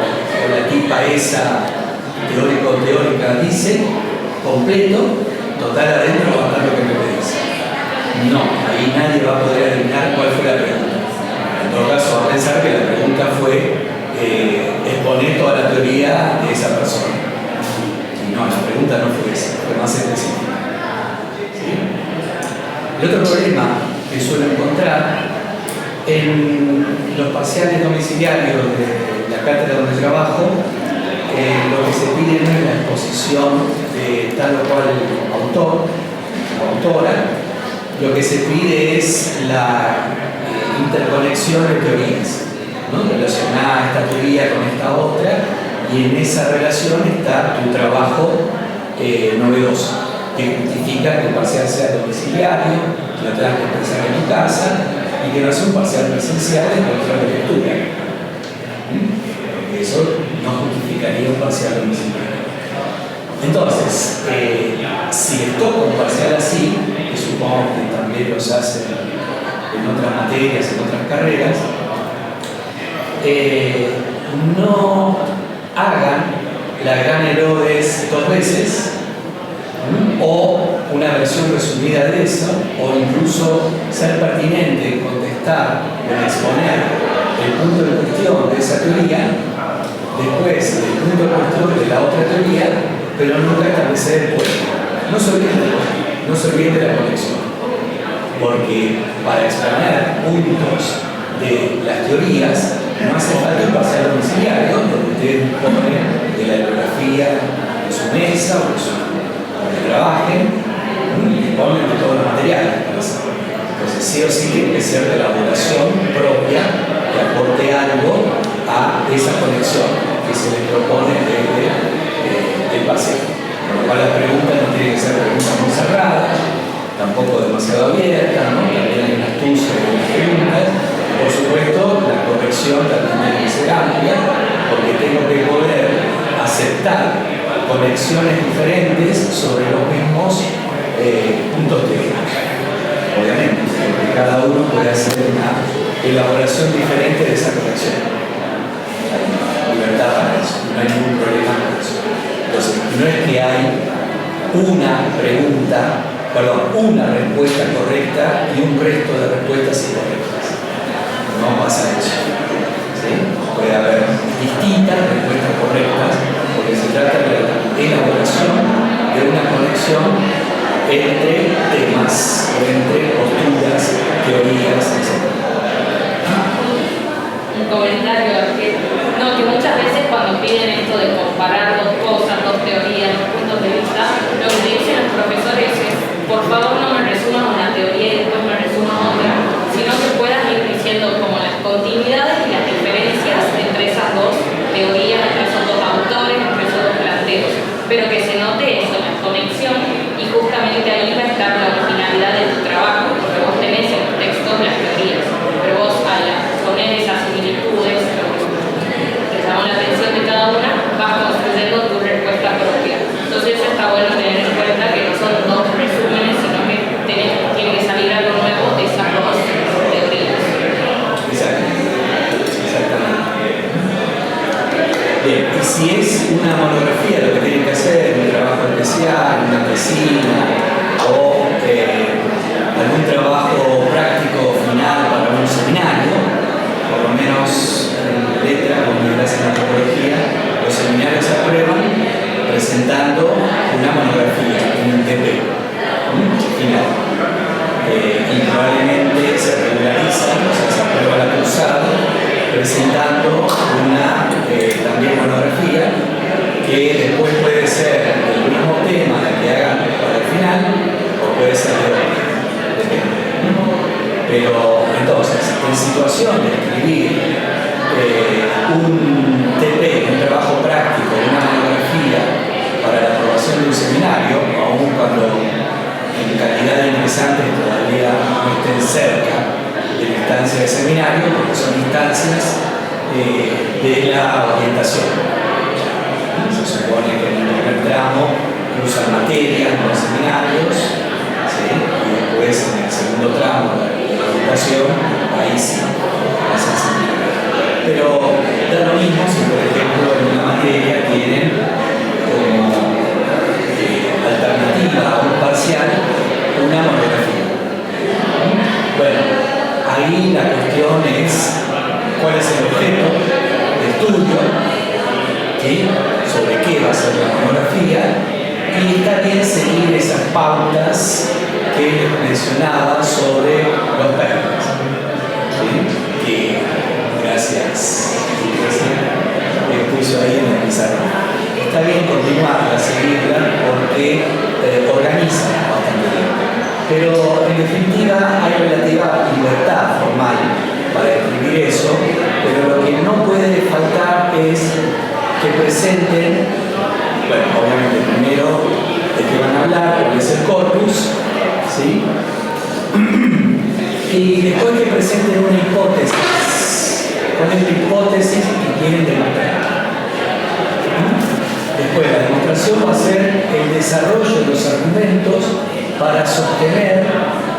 la tipa esa teórica dice, completo, total adentro, va a estar lo que me pedís. No, ahí nadie va a poder adivinar cuál fue la pregunta. En todo caso, va a pensar que la pregunta fue exponer toda la teoría de esa persona. Y no, la pregunta no fue esa, fue más específica. ¿Sí? El otro problema que suelo encontrar en los parciales domiciliarios de la cátedra donde trabajo, lo que se pide no es la exposición de tal o cual autor o autora, lo que se pide es la interconexión de teorías, ¿no? Relacionar esta teoría con esta otra, y en esa relación está tu trabajo novedoso, que justifica que el parcial sea domiciliario, que lo tengas que pensar en tu casa y que no sea un parcial presencial en control de lectura. Porque eso no justificaría un parcial domiciliario. Entonces, si les toca un parcial así, que supongo que también los hacen en otras materias, en otras carreras, no hagan la gran Herodes 2 veces, o una versión resumida de eso, o incluso ser pertinente en contestar, en exponer el punto de cuestión de esa teoría, después del punto de cuestión de la otra teoría, pero nunca establecer el puente. No se olviden de la conexión, porque para exponer puntos de las teorías no hace falta un parcial domiciliario donde ustedes ponen de la bibliografía de su mesa o de su donde trabajen y ponen de todos los materiales. Entonces sí o sí tiene que ser de elaboración propia que aporte algo a esa conexión que se les propone desde el parcial. Por lo cual las preguntas no tienen que ser preguntas muy cerradas, tampoco demasiado abiertas, ¿no? También hay una astucia de las preguntas. Por supuesto, la corrección también tiene que ser amplia, porque tengo que poder aceptar conexiones diferentes sobre los mismos puntos teóricos. Obviamente, porque cada uno puede hacer una elaboración diferente de esa conexión. Hay libertad para eso, no hay ningún problema con eso. Entonces, no es que hay una respuesta correcta y un resto de respuestas incorrectas. No pasa eso. ¿Sí? Puede haber distintas respuestas correctas, porque se trata de la elaboración de una conexión entre temas, o entre posturas, teorías, etc.
Un comentario que muchas veces cuando piden esto de comparar dos cosas, dos teorías, dos puntos de vista, lo que dicen los profesores es: por favor no me resumas una teoría y después me resumas otra, sino que puedas ir diciendo como las continuidades y las diferencias entre esas dos teorías, entre esos dos autores, entre esos dos planteos, pero que se note eso, la conexión, y justamente ahí va a estar la originalidad de tu trabajo, porque vos tenés en los textos las teorías, pero vos al poner esas similitudes, te llamó la atención de cada una, vas construyendo tu respuesta propia. Entonces eso está bueno tener en cuenta, que no son dos resúmenes, sino que tiene que salir algo nuevo de esas dos teorías.
Exactamente. Bien, y si es una monografía, lo que tienen que hacer, un trabajo especial, una tesina o algún trabajo práctico final para un seminario, por lo menos en letra, como en la antropología, los seminarios se aprueban presentando una monografía, un TP final. Y probablemente se regulariza, o sea, se aprueba la cursada, presentando una también monografía que después puede ser el mismo tema que hagan para el final, o puede ser de otro, depende. Pero entonces, en situación de escribir un TP, un trabajo práctico, una monografía para la aprobación de un seminario, aun cuando en calidad de ingresantes todavía no estén cerca de la instancia de seminario, porque son instancias de la orientación. Se supone que en el primer tramo cruzan materias, no seminarios, ¿sí? Y después en el segundo tramo de la orientación, ahí sí, hacen seminarios. Pero da lo mismo si, por ejemplo, en una materia tienen como alternativa a un parcial una monografía. Bueno, ahí la cuestión es cuál es el objeto de estudio, ¿sí? Sobre qué va a ser la monografía, y está bien seguir esas pautas que les mencionaba sobre los papers, ¿sí? Que gracias puso ahí en el pizarrón. Está bien continuarla, seguirla, porque organiza bastante bien. Pero en definitiva hay relativa libertad formal para escribir eso, pero lo que no puede faltar es que presenten, bueno, obviamente primero de qué van a hablar, cuál es el corpus, ¿sí? Y después que presenten una hipótesis, cuál es la hipótesis que quieren demostrar. Después la demostración va a ser el desarrollo de los argumentos para sostener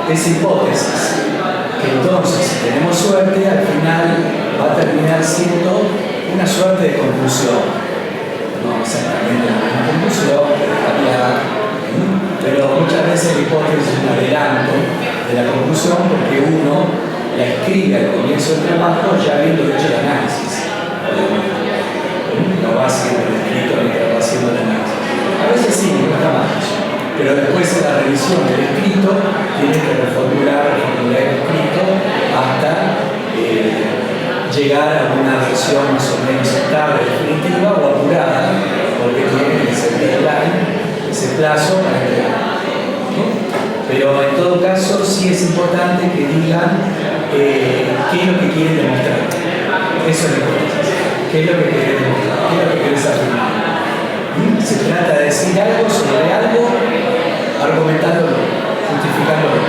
esa hipótesis, que entonces, si tenemos suerte, al final va a terminar siendo una suerte de conclusión. No exactamente la misma conclusión, pero muchas veces la hipótesis es un adelanto de la conclusión, porque uno la escribe al comienzo del trabajo ya habiendo hecho el análisis. No va haciendo el escrito ni va haciendo el análisis. A veces sí, no está mal, pero después en la revisión del escrito tiene que reformular el escrito hasta llegar a una versión más o menos estable, definitiva o apurada, porque tiene ese deadline, ese plazo para entregar. Pero en todo caso sí es importante que digan qué es lo que quieren demostrar. Eso es lo importante. ¿Qué es lo que quieres demostrar? ¿Qué es lo que quieres afirmar? Se trata de decir algo sobre algo, argumentándolo, justificándolo.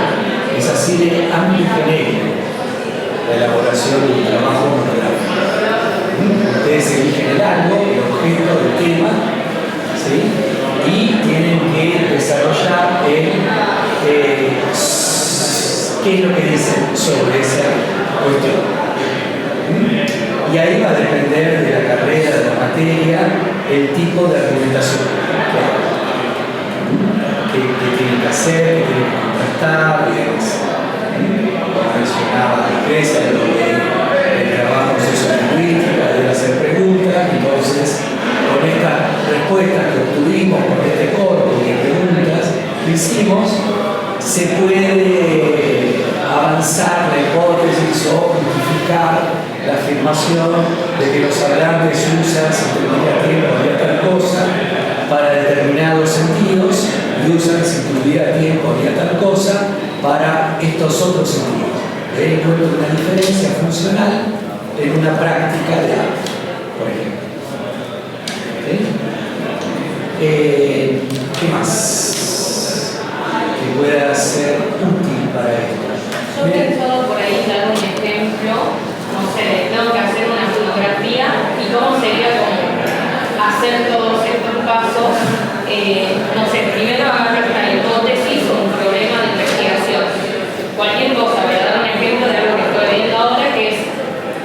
Es así de amplio y genérico la elaboración de un trabajo monográfico. Ustedes eligen el algo, el objeto, el tema, ¿sí? Y tienen que desarrollar qué es lo que dicen sobre esa cuestión. Y ahí va a depender de la carrera, de la materia, el tipo de argumentación que tienen que hacer, que tienen que contrastar, como mencionaba Lucrecia, el trabajo sociolingüístico, debe hacer preguntas. Entonces, con estas respuestas que obtuvimos, con este corpus de preguntas que hicimos, se puede avanzar la hipótesis o justificar la afirmación de que los hablantes usan sintetía tiempo y tal cosa para determinados sentidos y usan si tuviera tiempo y tal cosa para estos otros sentidos. Ahí encuentro una diferencia funcional en una práctica de arte, por ejemplo. ¿Qué más que pueda ser útil para esto?
Yo he pensado por ahí dar un ejemplo, no sé, tengo que hacer una fotografía y cómo sería como hacer todos estos pasos, no sé, primero agarrar una hipótesis o un problema de investigación, cualquier cosa. Voy a dar un ejemplo de algo que estoy viendo ahora, que es,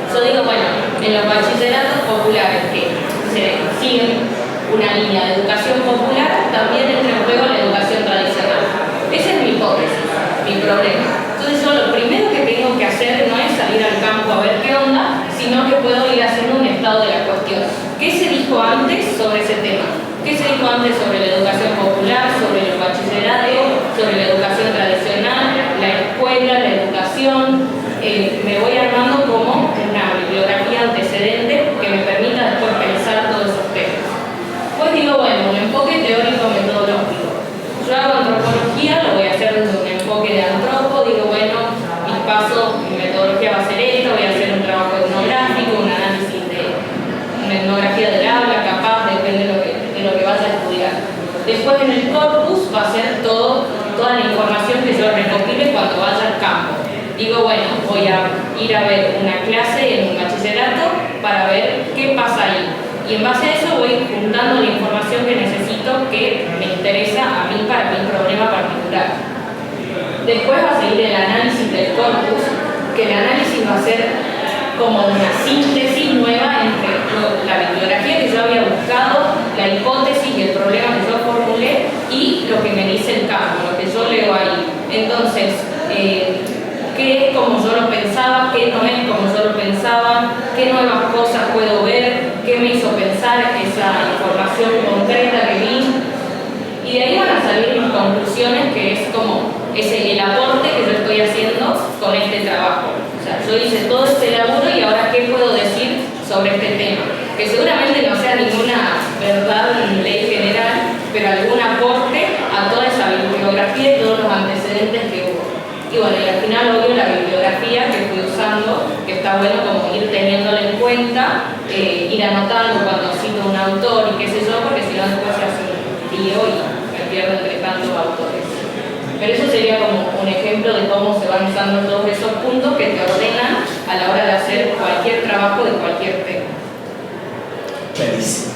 yo digo, bueno, en los bachilleratos populares que se siguen una línea de educación popular, también entra en juego la educación tradicional. Esa es mi hipótesis, mi problema. Entonces yo lo primero que tengo que hacer no es salir al campo a ver qué onda, sino que puedo ir haciendo un estado de la cuestión. ¿Qué se dijo antes sobre ese tema? ¿Qué se dijo antes sobre la educación popular, sobre el bachillerato, sobre la educación tradicional, la escuela, la educación? Me voy armando como una bibliografía antecedente que me permita después pensar todos esos temas. Pues digo, bueno, un enfoque teórico-metodológico. Yo hago antropología, lo voy a hacer desde un enfoque de antropo, digo, bueno, mis pasos, mi metodología va a ser esta, voy a hacer un trabajo etnográfico, un análisis de una etnografía del habla, capaz, depende de lo que vaya a estudiar. Después en el corpus va a ser toda la información que yo recopile cuando vaya al campo. Digo, yo, bueno, voy a ir a ver una clase en un bachillerato para ver qué pasa ahí. Y en base a eso voy juntando la información que necesito, que me interesa a mí para mi problema particular. Después va a seguir el análisis del corpus, que el análisis va a ser como una síntesis nueva entre la bibliografía que yo había buscado, la hipótesis y el problema que yo formulé y lo que me dice el campo, lo que yo leo ahí. Entonces, qué es como yo lo pensaba, qué no es como yo lo pensaba, qué nuevas cosas puedo ver, qué me hizo pensar esa información concreta que vi. Y de ahí van a salir mis conclusiones, que es como el aporte que yo estoy haciendo con este trabajo. O sea, yo hice todo este laburo y ahora qué puedo decir sobre este tema. Que seguramente no sea ninguna verdad ni ley general, pero algún aporte a toda esa bibliografía y todos los antecedentes que hubo. Y bueno, y al final obvio la bibliografía que fui usando, que está bueno como ir teniéndola en cuenta, ir anotando cuando cito un autor y qué sé yo, porque si no después se hace un lío y me pierdo entre tantos autores. Pero eso sería como un ejemplo de cómo se van usando todos esos puntos que te ordenan a la hora de hacer cualquier trabajo de cualquier tema.
Clarísimo.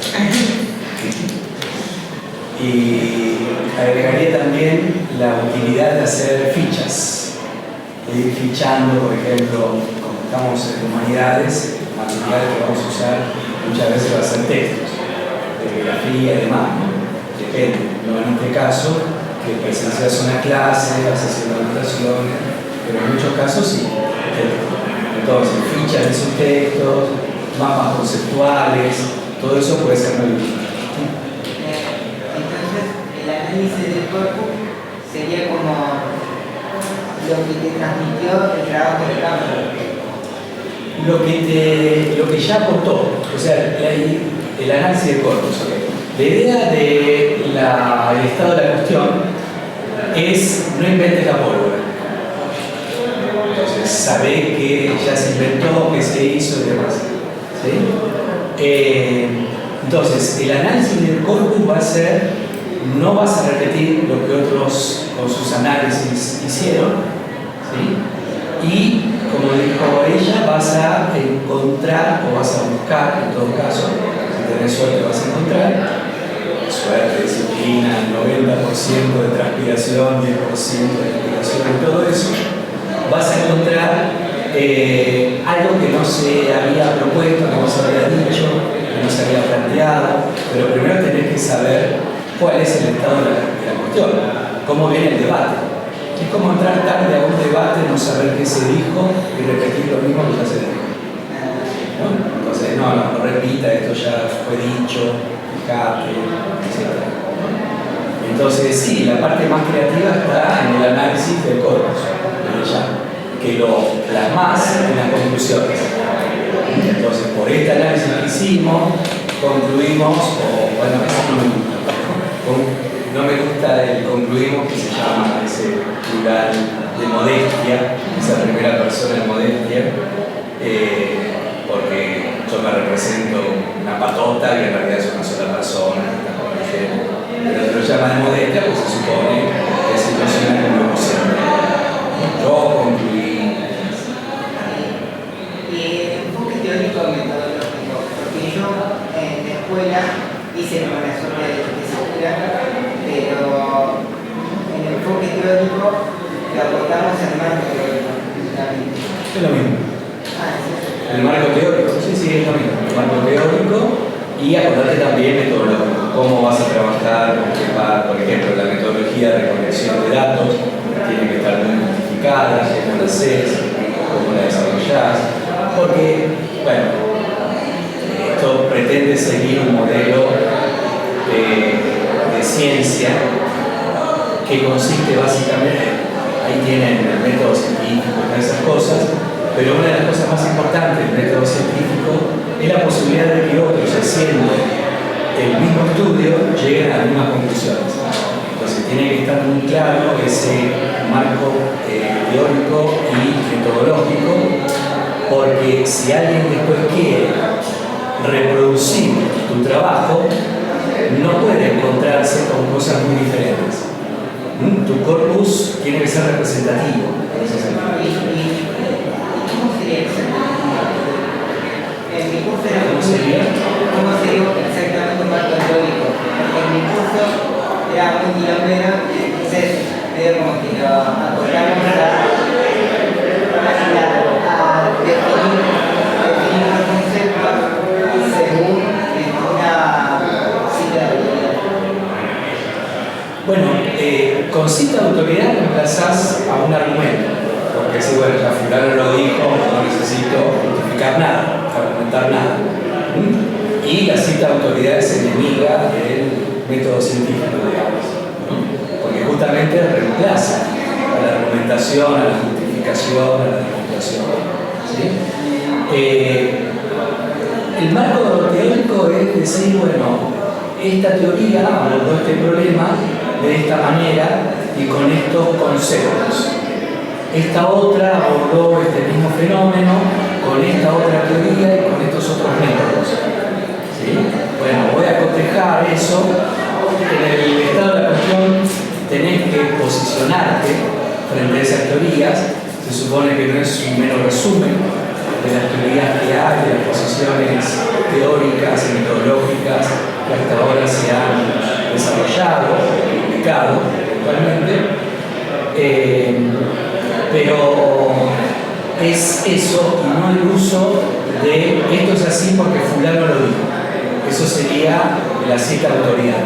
Y agregaría también la utilidad de hacer fichas, de ir fichando, por ejemplo, como estamos en humanidades, material que vamos a usar muchas veces va a ser textos, de bibliografía y demás, ¿no? Depende, no en este caso, que presencias una clase, vas haciendo anotaciones, pero en muchos casos sí. Entonces, fichas de esos textos, mapas conceptuales, todo eso puede ser muy útil.
Entonces, el análisis del cuerpo sería como lo que te transmitió el trabajo de campo.
Lo que ya aportó, o sea, el análisis del corpus. ¿Okay? La idea del estado de la cuestión es no inventes la pólvora. Entonces, sabé que ya se inventó, que se hizo y demás. ¿Sí? Entonces, el análisis del corpus va a ser, no vas a repetir lo que otros con sus análisis hicieron, ¿sí? Y, como dijo ella, vas a encontrar o vas a buscar, en todo caso, si tenés suerte vas a encontrar, suerte, disciplina, 90% de transpiración, 10% de explicación y todo eso, vas a encontrar algo que no se había propuesto, que no se había dicho, que no se había planteado, pero primero tenés que saber cuál es el estado de la cuestión, cómo viene el debate. Es como entrar tarde a un debate, no saber qué se dijo y repetir lo mismo que ya se dijo. ¿No? Entonces, no repita, esto ya fue dicho, fíjate, etc. Entonces, sí, la parte más creativa está en el análisis del corpus, que lo plasmás en las conclusiones. Entonces, por este análisis que hicimos, concluimos, bueno, eso no me gusta el concluimos, que se llama ese plural de modestia, esa primera persona de modestia, porque yo me represento una patota y en realidad es una sola persona, pero lo llama de modestia, pues se supone que se relaciona con lo posible. Yo concluí.
Enfoque teórico metodológico, porque yo en la escuela hice una suerte de licenciatura, pero en el enfoque teórico le aportamos el marco teórico.
Es lo mismo.
¿Sí?
El marco teórico, sí, es lo mismo. El marco teórico y acordarte también metodológico. Cómo vas a trabajar, con qué par, por ejemplo, la metodología de recolección de datos tiene que estar muy justificada, cómo la haces, cómo la desarrollás, porque, bueno, esto pretende seguir un modelo de ciencia que consiste básicamente, ahí tienen el método científico y esas cosas, pero una de las cosas más importantes del método científico es la posibilidad de que otros, haciendo el mismo estudio, lleguen a las mismas conclusiones. Entonces tiene que estar muy claro ese marco teórico y metodológico, porque si alguien después quiere reproducir tu trabajo, no puede encontrarse con cosas muy diferentes. Tu corpus tiene que ser representativo en ese sentido.
Y mi curso era
¿Cómo sería?
¿Cómo sería exactamente un marco teórico? Porque en mi curso era muy quilombero, entonces medio como que lo acordamos a definir los conceptos según una cita de autoridad.
Bueno, con cita de autoridad reemplazás a un argumento, porque si bueno, ya fulano lo dijo, no necesito justificar nada, argumentar nada. Y la cita de autoridad es enemiga del método científico, digamos, porque justamente reemplaza a la argumentación, a la justificación, a la demostración. ¿Sí? El marco teórico es decir, bueno, esta teoría abordó este problema de esta manera y con estos conceptos. Esta otra abordó este mismo fenómeno con esta otra teoría y con estos otros métodos. ¿Sí? Bueno, voy a cotejar eso. En el estado de la cuestión tenés que posicionarte frente a esas teorías. Se supone que no es un mero resumen de las teorías que hay, de las posiciones teóricas y metodológicas que hasta ahora se han desarrollado, publicado actualmente. Pero es eso y no el uso de esto es así porque fulano lo dijo. Eso sería la cita de autoridad.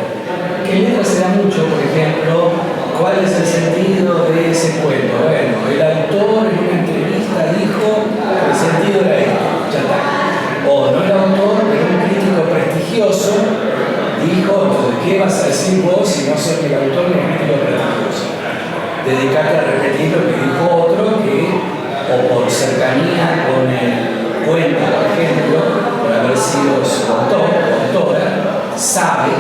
Que en letra se da mucho, por ejemplo, ¿cuál es el sentido de ese cuento? Bueno, el autor en una entrevista dijo el sentido era este, ya está. O no el autor, pero un crítico prestigioso dijo, entonces, ¿qué vas a decir vos si no sos el autor ni el crítico prestigioso? Dedicarte a repetir lo que dijo otro que, o por cercanía con el cuento, por ejemplo, por haber sido su autor o autora, sabe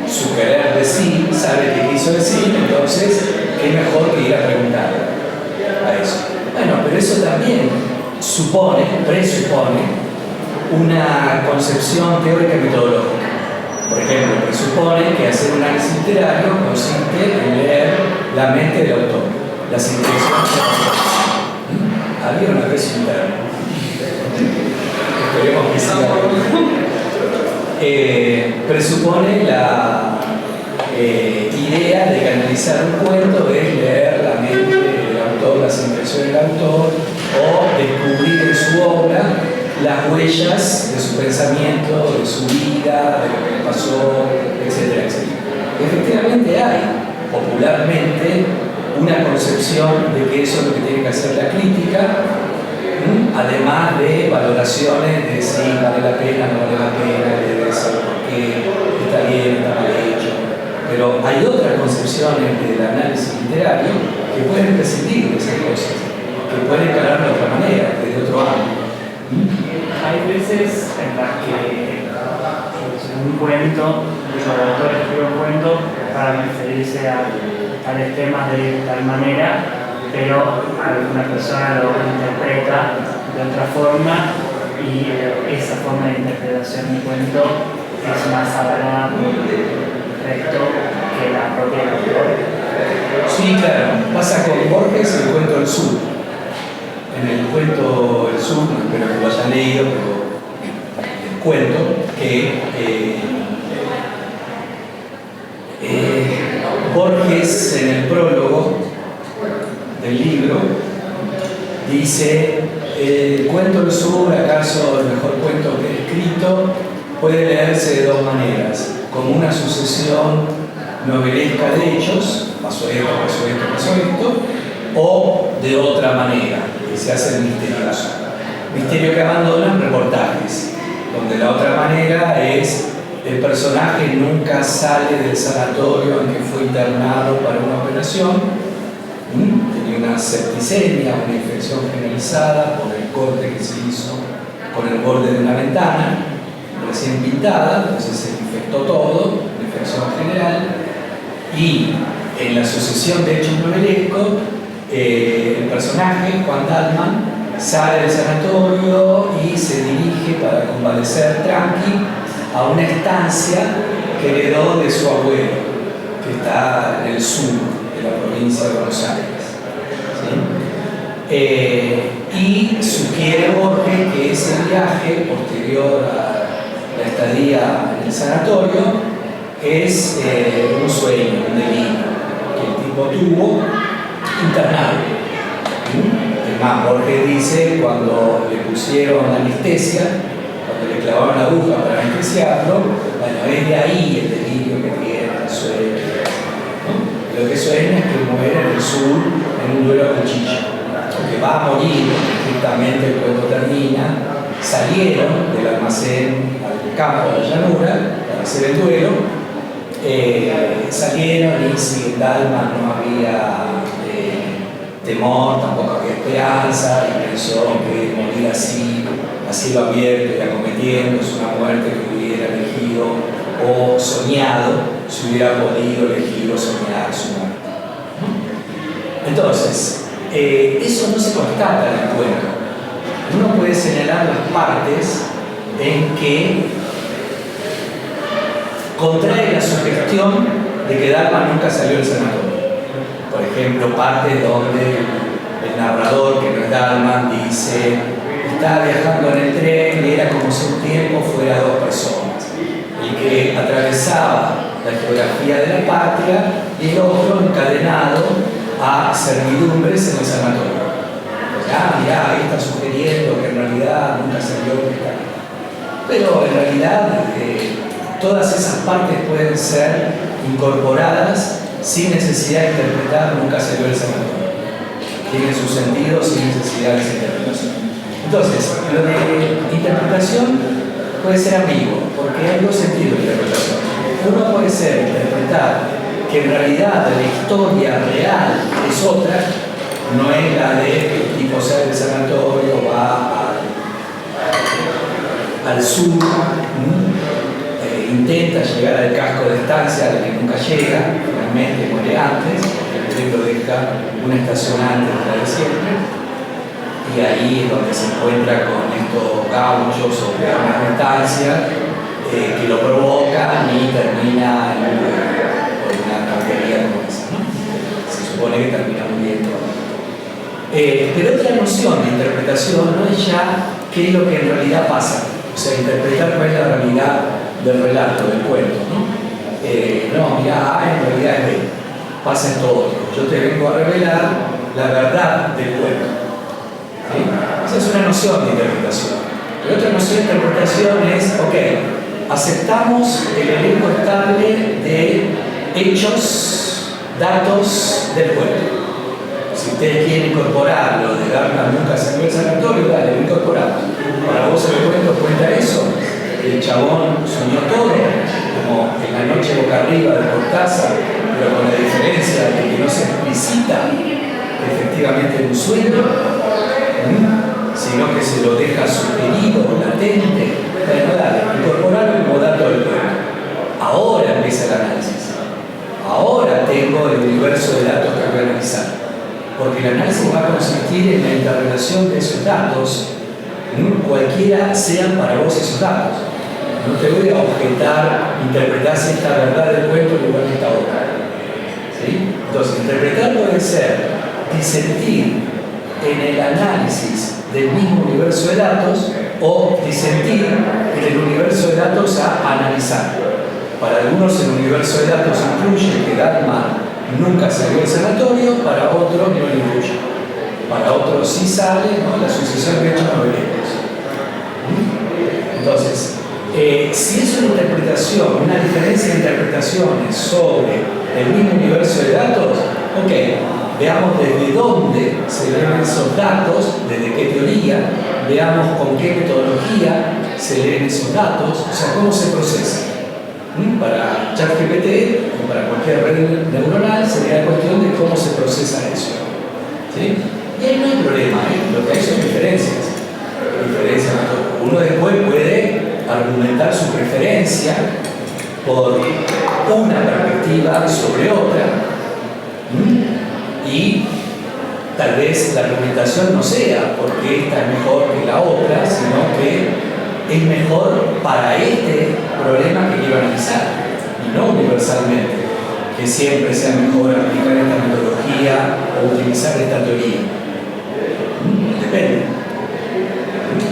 su querer decir, sabe qué quiso decir, entonces, qué mejor que ir a preguntar a eso. Bueno, pero eso también presupone una concepción teórica y metodológica. Por ejemplo, presupone que hacer un análisis literario consiste en leer la mente del autor, las intenciones del autor. Había una vez interna. Esperemos que siga. Presupone la idea de que analizar un cuento es leer la mente del autor, las intenciones del autor, o descubrir en su obra las huellas de su pensamiento, de su vida, de lo que le pasó, etcétera, etcétera. Efectivamente hay, popularmente, una concepción de que eso es lo que tiene que hacer la crítica, además de valoraciones de si vale la pena, no vale la pena, de decir por qué, está bien, está mal hecho. Pero hay otras concepciones del análisis literario que pueden prescindir de esas cosas, que pueden encarar de otra manera, desde otro ámbito.
Hay veces en las que un cuento, el autor escribe un cuento para referirse a tales temas de tal manera, pero alguna persona lo interpreta de otra forma y esa forma de interpretación del cuento es más sagrada respecto que la propia autor.
Sí, claro. Pasa con Borges el cuento del sur. En el cuento del sur, no espero que lo hayan leído, pero el cuento que Borges en el prólogo del libro dice: el cuento del sur, acaso el mejor cuento que he escrito, puede leerse de dos maneras, como una sucesión novelesca de hechos, pasó esto, pasó esto, pasó esto, o de otra manera, que se hace misterioso. Misterio que abandonan reportajes, donde la otra manera es el personaje nunca sale del sanatorio en que fue internado para una operación, tenía una septicemia, una infección generalizada por el corte que se hizo con el borde de una ventana recién pintada, entonces se infectó todo, una infección general, y en la sucesión de hechos novelescos, el personaje, Juan Dalman, sale del sanatorio y se dirige para convalecer tranqui a una estancia que heredó de su abuelo, que está en el sur de la provincia de Buenos Aires. ¿Sí? Y su sugiere Borges que ese viaje posterior a la estadía en el sanatorio es un sueño, un delirio que el tipo tuvo internado. Es más, Borges dice cuando le pusieron anestesia, cuando le clavaron la aguja para anestesiarlo, bueno, es de ahí el delirio que tiene, el sueño, ¿no? Lo que sueña es que muere en el sur en un duelo a cuchillo, porque va a morir, estrictamente el cuento termina, salieron del almacén al campo de la llanura para hacer el duelo. Salieron y si en Dalma no había temor, tampoco había esperanza, y pensó que morir así, a cielo abierto y acometiendo, es una muerte que hubiera elegido o soñado, si hubiera podido elegir o soñar su muerte. Entonces, eso no se constata en el cuento. Uno puede señalar las partes en que contrae la sugestión de que Dalma nunca salió del sanatorio. Por ejemplo, partes donde el narrador, que no es Dalma, dice: estaba viajando en el tren y era como si un tiempo fuera dos personas. El que atravesaba la geografía de la patria y el otro encadenado a servidumbres en el sanatorio. Mirá, ahí está sugiriendo que en realidad nunca salió de esta. Pero en realidad todas esas partes pueden ser incorporadas sin necesidad de interpretar nunca salió del sanatorio. Tiene su sentido sin necesidad de esa interpretación. Entonces, lo de interpretación puede ser ambiguo, porque hay dos sentidos de interpretación. Uno puede ser interpretar que en realidad la historia real es otra, no es la de que el tipo sale del sanatorio, va al sur, intenta llegar al casco de estancia al que nunca llega, finalmente muere antes, el tren lo deja una estación antes de la de siempre, y ahí es donde se encuentra con estos gauchos o armas de estancia que lo provocan y termina en una cartería como esa, ¿no? Se supone que termina muriendo. Pero otra noción de interpretación no es ya qué es lo que en realidad pasa, o sea, interpretar cuál es la realidad del relato, del cuento, ¿no? No, mira, en realidad es B, pasa esto otro. Yo te vengo a revelar la verdad del cuento. ¿Sí? Esa es una noción de interpretación. La otra noción de interpretación es, ok, aceptamos el elenco estable de hechos, datos del cuento. Si ustedes quieren incorporar lo de Dalma nunca salió del sanatorio, dale, lo incorporamos. Para vos el cuento cuenta eso. El chabón soñó todo, como en la noche boca arriba de Cortázar, pero con la diferencia de que no se explicita efectivamente en un sueño, sino que se lo deja sugerido, latente. Bueno, dale, incorporarlo como dato del cuento. Ahora empieza el análisis. Ahora tengo el universo de datos que voy a analizar. Porque el análisis va a consistir en la interrelación de esos datos, cualquiera sean para vos esos datos. No te voy a objetar, interpretar si esta verdad del cuento es igual que esta otra. ¿Sí? Entonces, interpretar puede ser disentir en el análisis del mismo universo de datos o disentir en el universo de datos a analizar. Para algunos el universo de datos incluye que Dalma nunca salió del sanatorio, para otros no lo incluye. Para otros sí sale, ¿no? La sucesión de hechos novelescos. Entonces, si es una interpretación, una diferencia de interpretaciones sobre el mismo universo de datos, ok, veamos desde dónde se leen esos datos, desde qué teoría, veamos con qué metodología se leen esos datos, o sea, cómo se procesa. Para ChatGPT o para cualquier red neuronal sería cuestión de cómo se procesa eso. ¿Sí? Y ahí no hay problema, lo que hay son diferencias. Uno después puede argumentar su preferencia por una perspectiva sobre otra, y tal vez la argumentación no sea porque esta es mejor que la otra, sino que es mejor para este problema que quiero analizar, y no universalmente, que siempre sea mejor aplicar esta metodología o utilizar esta teoría. Depende.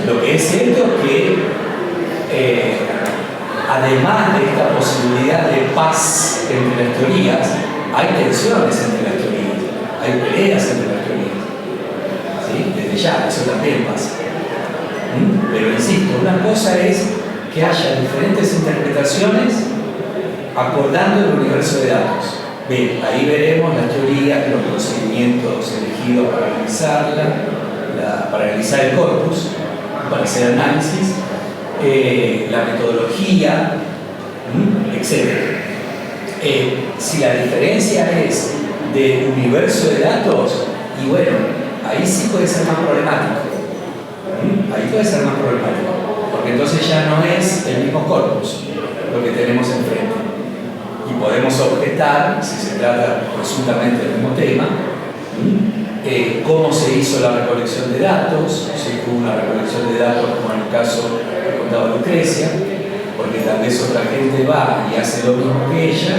Lo que es cierto es que, además de esta posibilidad de paz entre las teorías, hay tensiones entre las teorías, hay peleas entre las teorías. ¿Sí? Desde ya, eso también pasa. Pero insisto, una cosa es que haya diferentes interpretaciones acordando el universo de datos. Bien, ahí veremos las teorías, los procedimientos elegidos para analizarla, para analizar el corpus, para hacer análisis, la metodología, etc. Si la diferencia es de universo de datos, y bueno, ahí sí puede ser más problemático. Ahí puede ser más problemático, porque entonces ya no es el mismo corpus lo que tenemos enfrente. Y podemos objetar, si se trata presuntamente del mismo tema, cómo se hizo la recolección de datos, si hubo una recolección de datos como en el caso que contaba Lucrecia, porque tal vez otra gente va y hace lo mismo que ella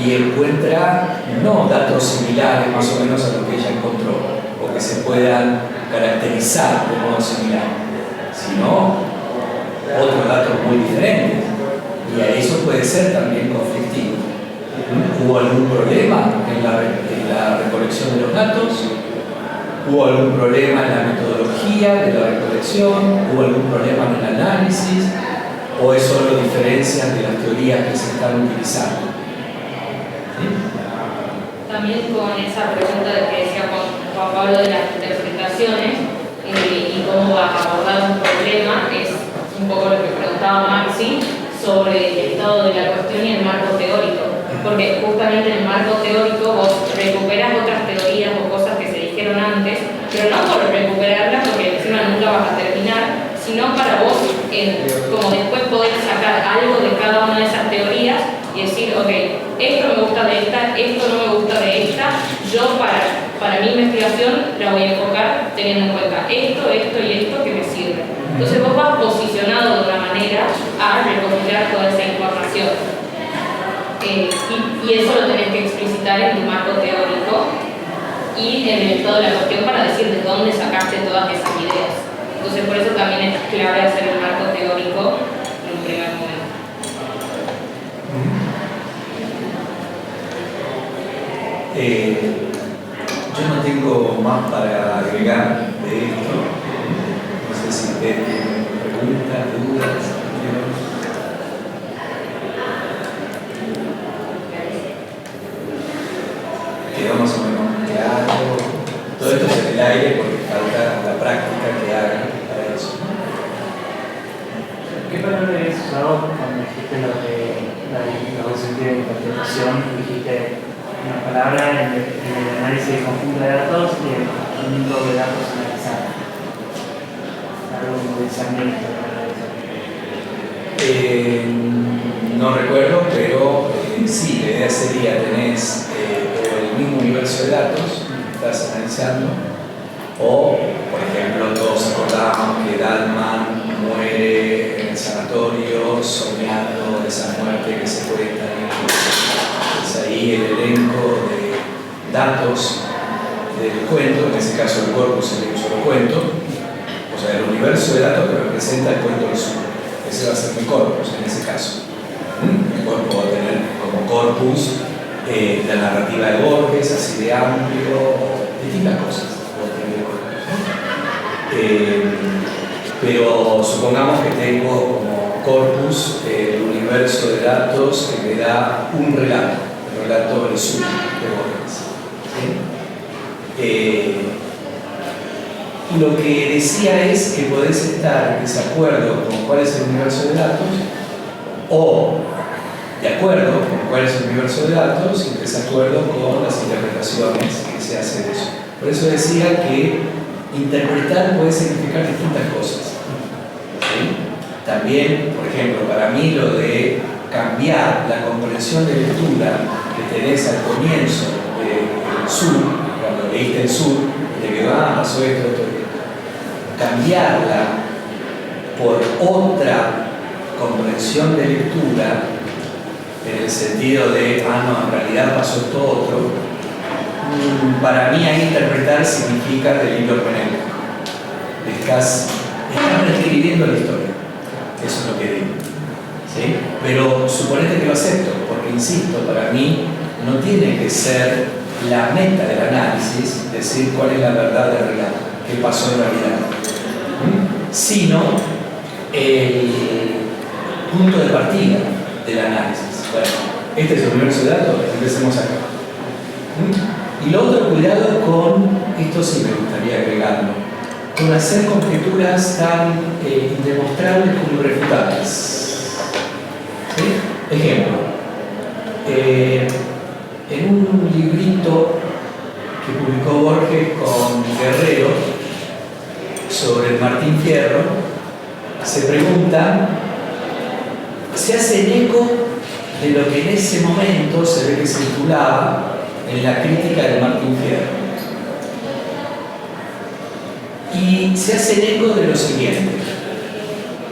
y encuentra no datos similares más o menos a lo que ella encontró, o que se puedan caracterizar de modo similar, sino otros datos muy diferentes, y a eso puede ser también conflictivo. ¿Hubo algún problema en la recolección de los datos? ¿Hubo algún problema en la metodología de la recolección? ¿Hubo algún problema en el análisis? ¿O es solo diferencias de las teorías que se están utilizando? ¿Sí?
También con esa pregunta de que decía Juan Pablo de las interpretaciones y cómo abordar un problema, es un poco lo que preguntaba Maxi sobre el estado de la cuestión y el marco teórico. Porque justamente en el marco teórico vos recuperás otras teorías o cosas que se dijeron antes, pero no por recuperarlas porque encima nunca vas a terminar, sino para vos, como después poder sacar algo de cada una de esas teorías y decir, ok, esto me gusta de esta, esto no me gusta de esta, yo para mi investigación la voy a enfocar teniendo en cuenta esto y esto que me sirve. Entonces vos vas posicionado de una manera a recopilar toda esa información. Y eso lo tenés que explicitar en tu marco teórico y en el estado de la cuestión para decir de dónde sacaste todas esas ideas. Entonces por eso también es clave hacer el marco teórico en un primer momento.
Yo no tengo más para agregar de esto. No sé si ustedes tienen preguntas, dudas. Quedó más o menos claro. Todo esto es en el aire porque falta la práctica que hagan para eso.
¿Qué palabra habías usado cuando dijiste lo de los sentidos de interpretación? Dijiste una palabra en el análisis de conjunto de datos y el conjunto de datos analizados. Algo como discernimiento.
No recuerdo, pero sí, la idea sería tenés el mismo universo de datos que estás analizando, o, por ejemplo, todos acordamos que Dalman muere en el sanatorio soñando de esa muerte que se cuenta. Es ahí el elenco de datos del cuento, en ese caso el corpus sería un solo cuento, o sea, el universo de datos que representa el cuento del sur. Ese va a ser mi corpus en ese caso. El corpus va a tener como corpus la narrativa de Borges, así de amplio, distintas cosas. Pero supongamos que tengo como corpus el universo de datos que me da un relato, el relato del sur de Borges. ¿Sí? Lo que decía es que podés estar en desacuerdo con cuál es el universo de datos o de acuerdo con cuál es el universo de datos y en desacuerdo con las interpretaciones que se hacen de eso. Por eso decía que interpretar puede significar distintas cosas. ¿Sí? También, por ejemplo, para mí lo de cambiar la comprensión de lectura que tenés al comienzo del sur, cuando leíste el sur, te quedó, pasó esto. Cambiarla por otra comprensión de lectura, en el sentido de, no, en realidad pasó esto otro, para mí ahí interpretar significa delirio hermenéutico. estás reescribiendo la historia. Eso es lo que digo. ¿Sí? Pero suponete que lo acepto, porque insisto, para mí no tiene que ser la meta del análisis decir cuál es la verdad del relato, qué pasó en realidad, sino el punto de partida del análisis. Bueno, este es el universo de datos, empecemos acá. Y lo otro, cuidado con, esto sí me gustaría agregarlo, con hacer conjeturas tan indemostrables como irrefutables. ¿Sí? Ejemplo, en un librito que publicó Borges con Guerrero sobre el Martín Fierro, se pregunta, se hace eco de lo que en ese momento se ve que circulaba en la crítica del Martín Fierro. Y se hace eco de lo siguiente: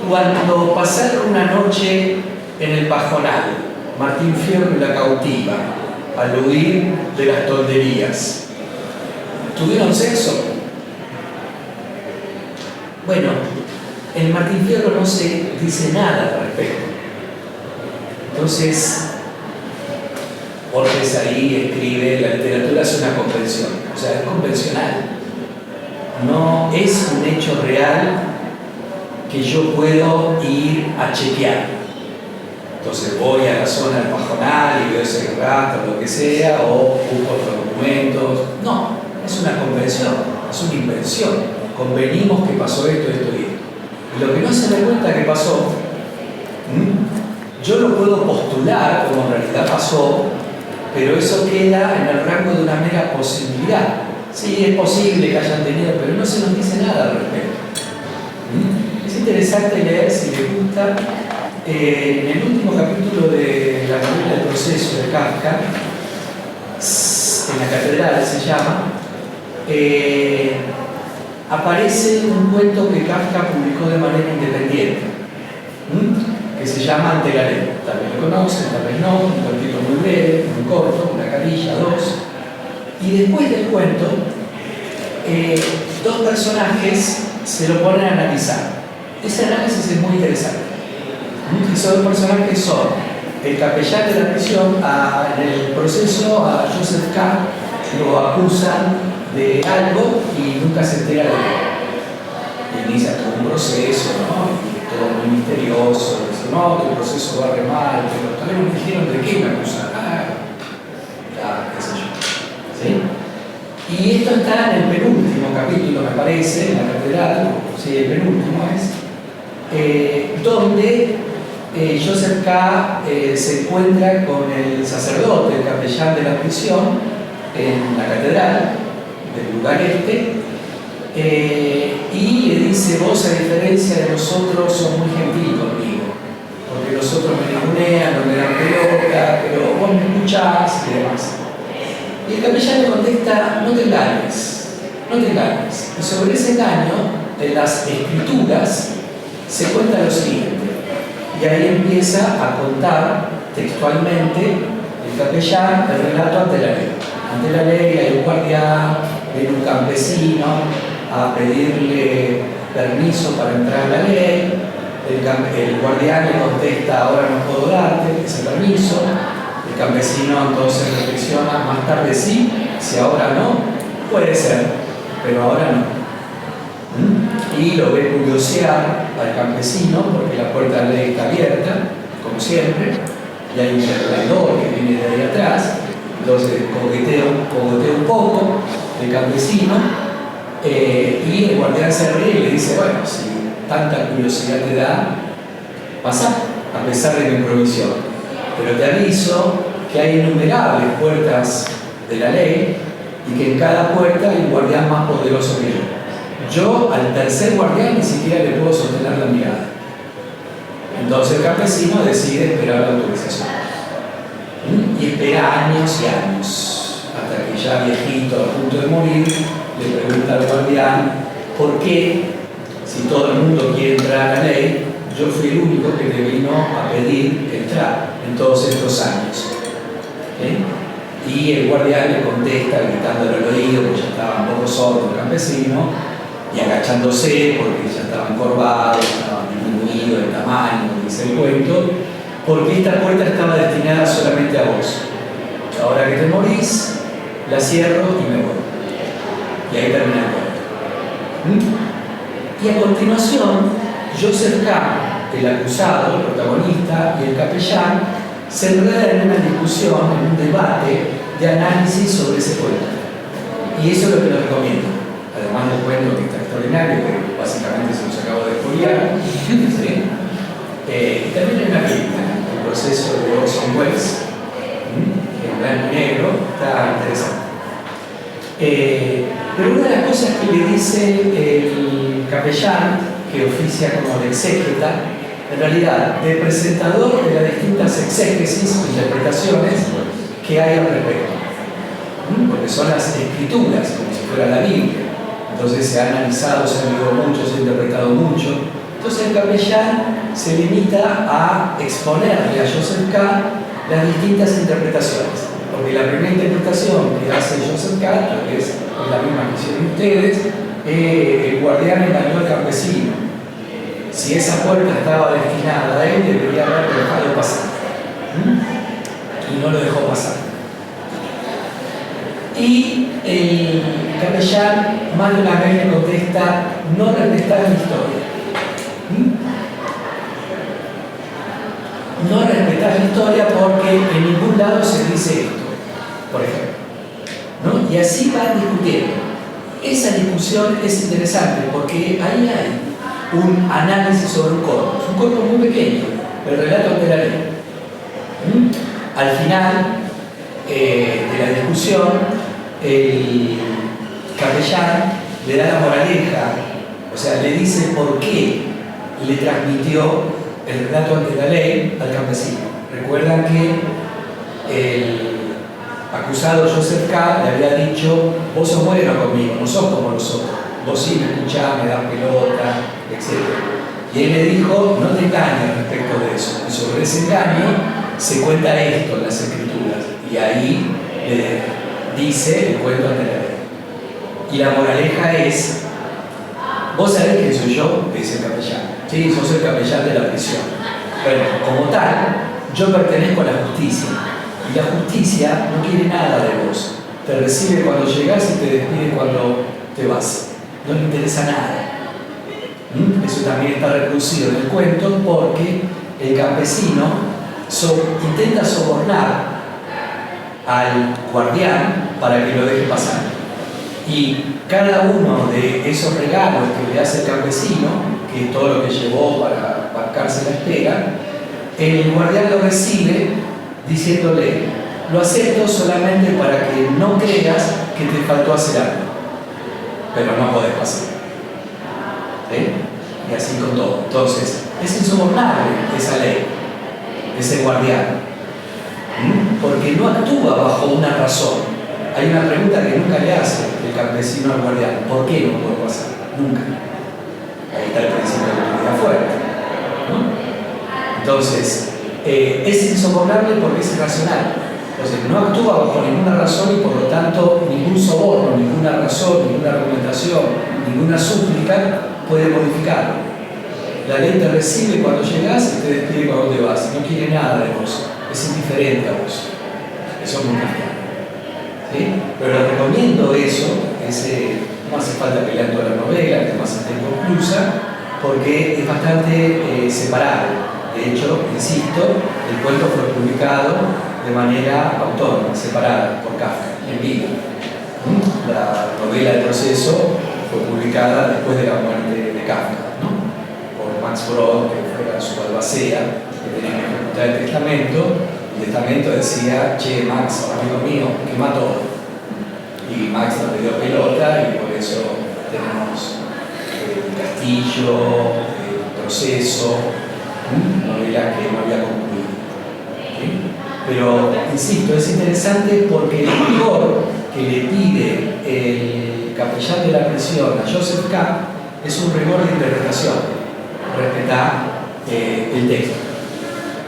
cuando pasaron una noche en el Pajonal, Martín Fierro y la cautiva, al huir de las tolderías, ¿tuvieron sexo? Bueno, en Martín Fierro no se dice nada al respecto. Entonces, Borges ahí escribe, la literatura es una convención, o sea, es convencional. No es un hecho real que yo puedo ir a chequear. Entonces voy a la zona del Pajonal y veo ese rato, lo que sea, o busco otros documentos. No, es una convención, es una invención. Convenimos que pasó esto, esto y esto. Y lo que no se me cuenta que pasó, yo lo puedo postular como en realidad pasó, pero eso queda en el rango de una mera posibilidad. Sí, es posible que hayan tenido, pero no se nos dice nada al respecto. Es interesante leer, si les gusta, en el último capítulo de la novela El proceso de Kafka, en la catedral se llama, aparece un cuento que Kafka publicó de manera independiente, que se llama Ante la ley. Tal vez lo conocen, tal vez no, un cuentito muy breve, muy corto, una carilla, dos. Y después del cuento, dos personajes se lo ponen a analizar. Ese análisis es muy interesante. Esos dos personajes son el capellán de la prisión, en el proceso a Joseph K. lo acusan de algo y nunca se entera de qué. Inicia todo un proceso, ¿no? Y todo muy misterioso. Dice, no, tu proceso va re mal, pero tal vez me dijeron de qué me acusan. Qué sé yo. ¿Sí? Y esto está en el penúltimo capítulo, me parece, en la catedral, sí, el penúltimo es, donde Joseph K. Se encuentra con el sacerdote, el capellán de la prisión, en la catedral del lugar y le dice, vos a diferencia de nosotros sos muy gentil conmigo, porque los otros me ningunean, no me dan pelota, pero vos me escuchás y demás. Y el capellán le contesta, no te engañes, no te engañes. Y sobre ese engaño, en las escrituras, se cuenta lo siguiente. Y ahí empieza a contar textualmente el capellán el relato ante la ley. Ante la ley hay un guardián, viene un campesino a pedirle permiso para entrar a la ley. El guardián le contesta, ahora no puedo darte ese permiso. El campesino entonces reflexiona, más tarde sí, si ahora no, puede ser, pero ahora no. Y lo ve curiosear al campesino porque la puerta de la ley está abierta, como siempre, y hay un traidor que viene de ahí atrás, entonces coquetea un poco el campesino y el guardián se ríe y le dice, bueno, si tanta curiosidad te da, pasa, a pesar de mi provisión. Pero te aviso que hay innumerables puertas de la ley y que en cada puerta hay un guardián más poderoso que yo. Yo al tercer guardián ni siquiera le puedo sostener la mirada. Entonces el campesino decide esperar la autorización. Y espera años y años, hasta que ya viejito, a punto de morir, le pregunta al guardián por qué, si todo el mundo quiere entrar a la ley, yo fui el único que te vino a pedir entrar en todos estos años. Y el guardián le contesta, gritándole al oído, porque ya estaba un poco sordo el campesino, y agachándose porque ya estaba encorvado, estaba disminuido el tamaño, dice el cuento, porque esta puerta estaba destinada solamente a vos. Ahora que te morís, la cierro y me voy. Y ahí termina el cuento. Y a continuación, Joseph K., el acusado, el protagonista, y el capellán se enredan en una discusión, en un debate de análisis sobre ese cuento. Y eso es lo que les recomiendo. Además del cuento que está extraordinario, que básicamente se los acabo de expoliar. ¿Sí? También hay una película, El proceso de Orson Welles, en blanco y negro, está interesante. Pero una de las cosas que le dice el capellán, que oficia como de exégeta, en realidad de presentador de las distintas exégesis o interpretaciones que hay al respecto, porque son las escrituras, como si fuera la Biblia. Entonces se ha analizado, se ha leído mucho, se ha interpretado mucho. Entonces el capellán se limita a exponerle a Joseph K. las distintas interpretaciones. Porque la primera interpretación que hace Joseph K., que es la misma que hicieron ustedes, el guardián engañó al campesino. Si esa puerta estaba destinada a él, debería haberlo dejado pasar. Y no lo dejó pasar. Y el capellán más de una vez le contesta: no respetás la historia. No respetás la historia porque en ningún lado se dice esto, por ejemplo, ¿no? Y así van discutiendo. Esa discusión es interesante porque ahí hay un análisis sobre un corpus muy pequeño, el relato de la ley. Al final de la discusión, el capellán le da la moraleja, o sea, le dice por qué le transmitió el relato ante la ley al campesino. Recuerdan que el acusado Joseph K. le había dicho: vos sos bueno conmigo, no sos como nosotros, vos sí me escuchás, me das pelota, etc. Y él le dijo: no te engañes respecto de eso. Y sobre ese engaño se cuenta esto en las escrituras, y ahí le dice el cuento ante la ley. Y la moraleja es: vos sabés quién soy yo, dice el capellán. Sí, sos el capellán de la prisión. Bueno, como tal, yo pertenezco a la justicia. Y la justicia no quiere nada de vos. Te recibe cuando llegas y te despide cuando te vas. No le interesa nada. Eso también está reproducido en el cuento porque el campesino intenta sobornar al guardián para que lo deje pasar. Y cada uno de esos regalos que le hace el campesino, que es todo lo que llevó para bancarse la espera, el guardián lo recibe diciéndole: lo acepto solamente para que no creas que te faltó hacer algo, pero no podés pasar. ¿Sí? Y así con todo. Entonces, es insobornable esa ley, ese guardián, porque no actúa bajo una razón. Hay una pregunta que nunca le hace el campesino al guardián: ¿por qué no puedo pasar? Nunca. Ahí está el principio de la autoridad fuerte, ¿no? Entonces, es insobornable porque es irracional. Entonces, no actúa bajo ninguna razón y por lo tanto ningún soborno, ninguna razón, ninguna argumentación, ninguna súplica puede modificarlo. La ley te recibe cuando llegas y te despide cuando te vas. No quiere nada de vos. Es indiferente a vos. Eso es muy cristiano. ¿Sí? Pero les recomiendo eso, no hace falta que lean toda la novela, que además está inconclusa, porque es bastante separado. De hecho, insisto, el cuento fue publicado de manera autónoma, separada, por Kafka, en vida. La novela El proceso fue publicada después de la muerte de Kafka, ¿no? Por Max Brod, que fue su albacea, que tenía que ejecutar el testamento. El testamento decía: che, Max, amigo mío, quema todo. Y Max no le dio pelota y por eso tenemos El castillo, El proceso, novela que no había concluido. ¿Sí? Pero, insisto, es interesante porque el rigor que le pide el capellán de la prisión a Joseph K. es un rigor de interpretación. Respetar el texto.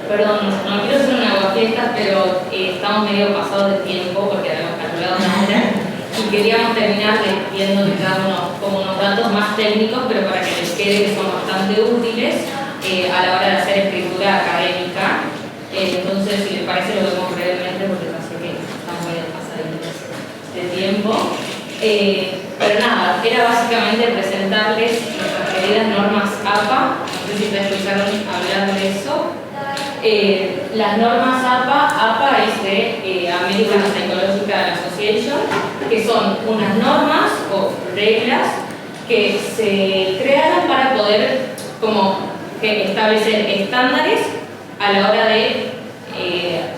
Perdón, no quiero hacer una aguafiestas, pero estamos medio pasados de tiempo porque habíamos calculado una hora. y queríamos terminar viendo cada uno como unos datos más técnicos, pero para que les quede que son bastante útiles a la hora de hacer escritura académica. Entonces, si les parece, lo vemos brevemente porque ya sé que estamos medio pasaditos de tiempo. Pero nada, era básicamente presentarles nuestras queridas normas APA. No sé si te escucharon hablar de eso. Las normas APA es de American Psychological Association, que son unas normas o reglas que se crearon para poder establecer estándares a la hora de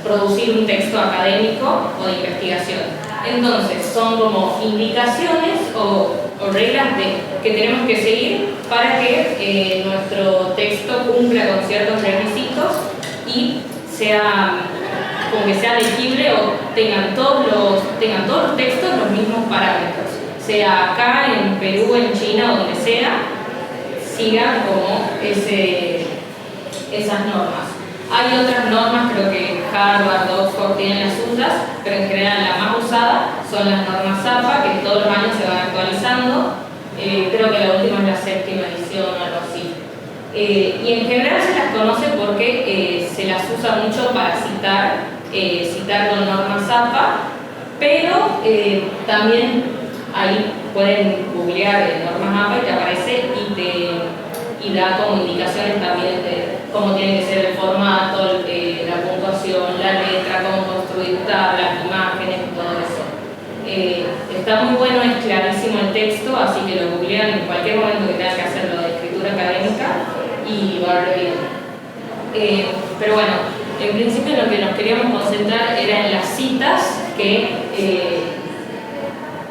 producir un texto académico o de investigación. Entonces, son como indicaciones o reglas que tenemos que seguir para que nuestro texto cumpla con ciertos requisitos y sea legible o tengan todos los textos los mismos parámetros, sea acá, en Perú, en China, donde sea, sigan como esas normas. Hay otras normas, creo que Harvard, Oxford tienen las suyas, pero en general la más usada son las normas APA, que todos los años se van actualizando. Creo que la última es la 7ª edición o algo así. Y en general se las conoce porque se las usa mucho para citar con normas APA, pero también ahí pueden googlear normas APA y te aparece y da como indicaciones también de cómo tiene que ser el formato, la puntuación, la letra, cómo construir tablas, imágenes, todo eso. Está muy bueno, es clarísimo el texto, así que lo googlean en cualquier momento que tengan que hacerlo de escritura académica y va re bien. Pero bueno, en principio lo que nos queríamos concentrar era en las citas que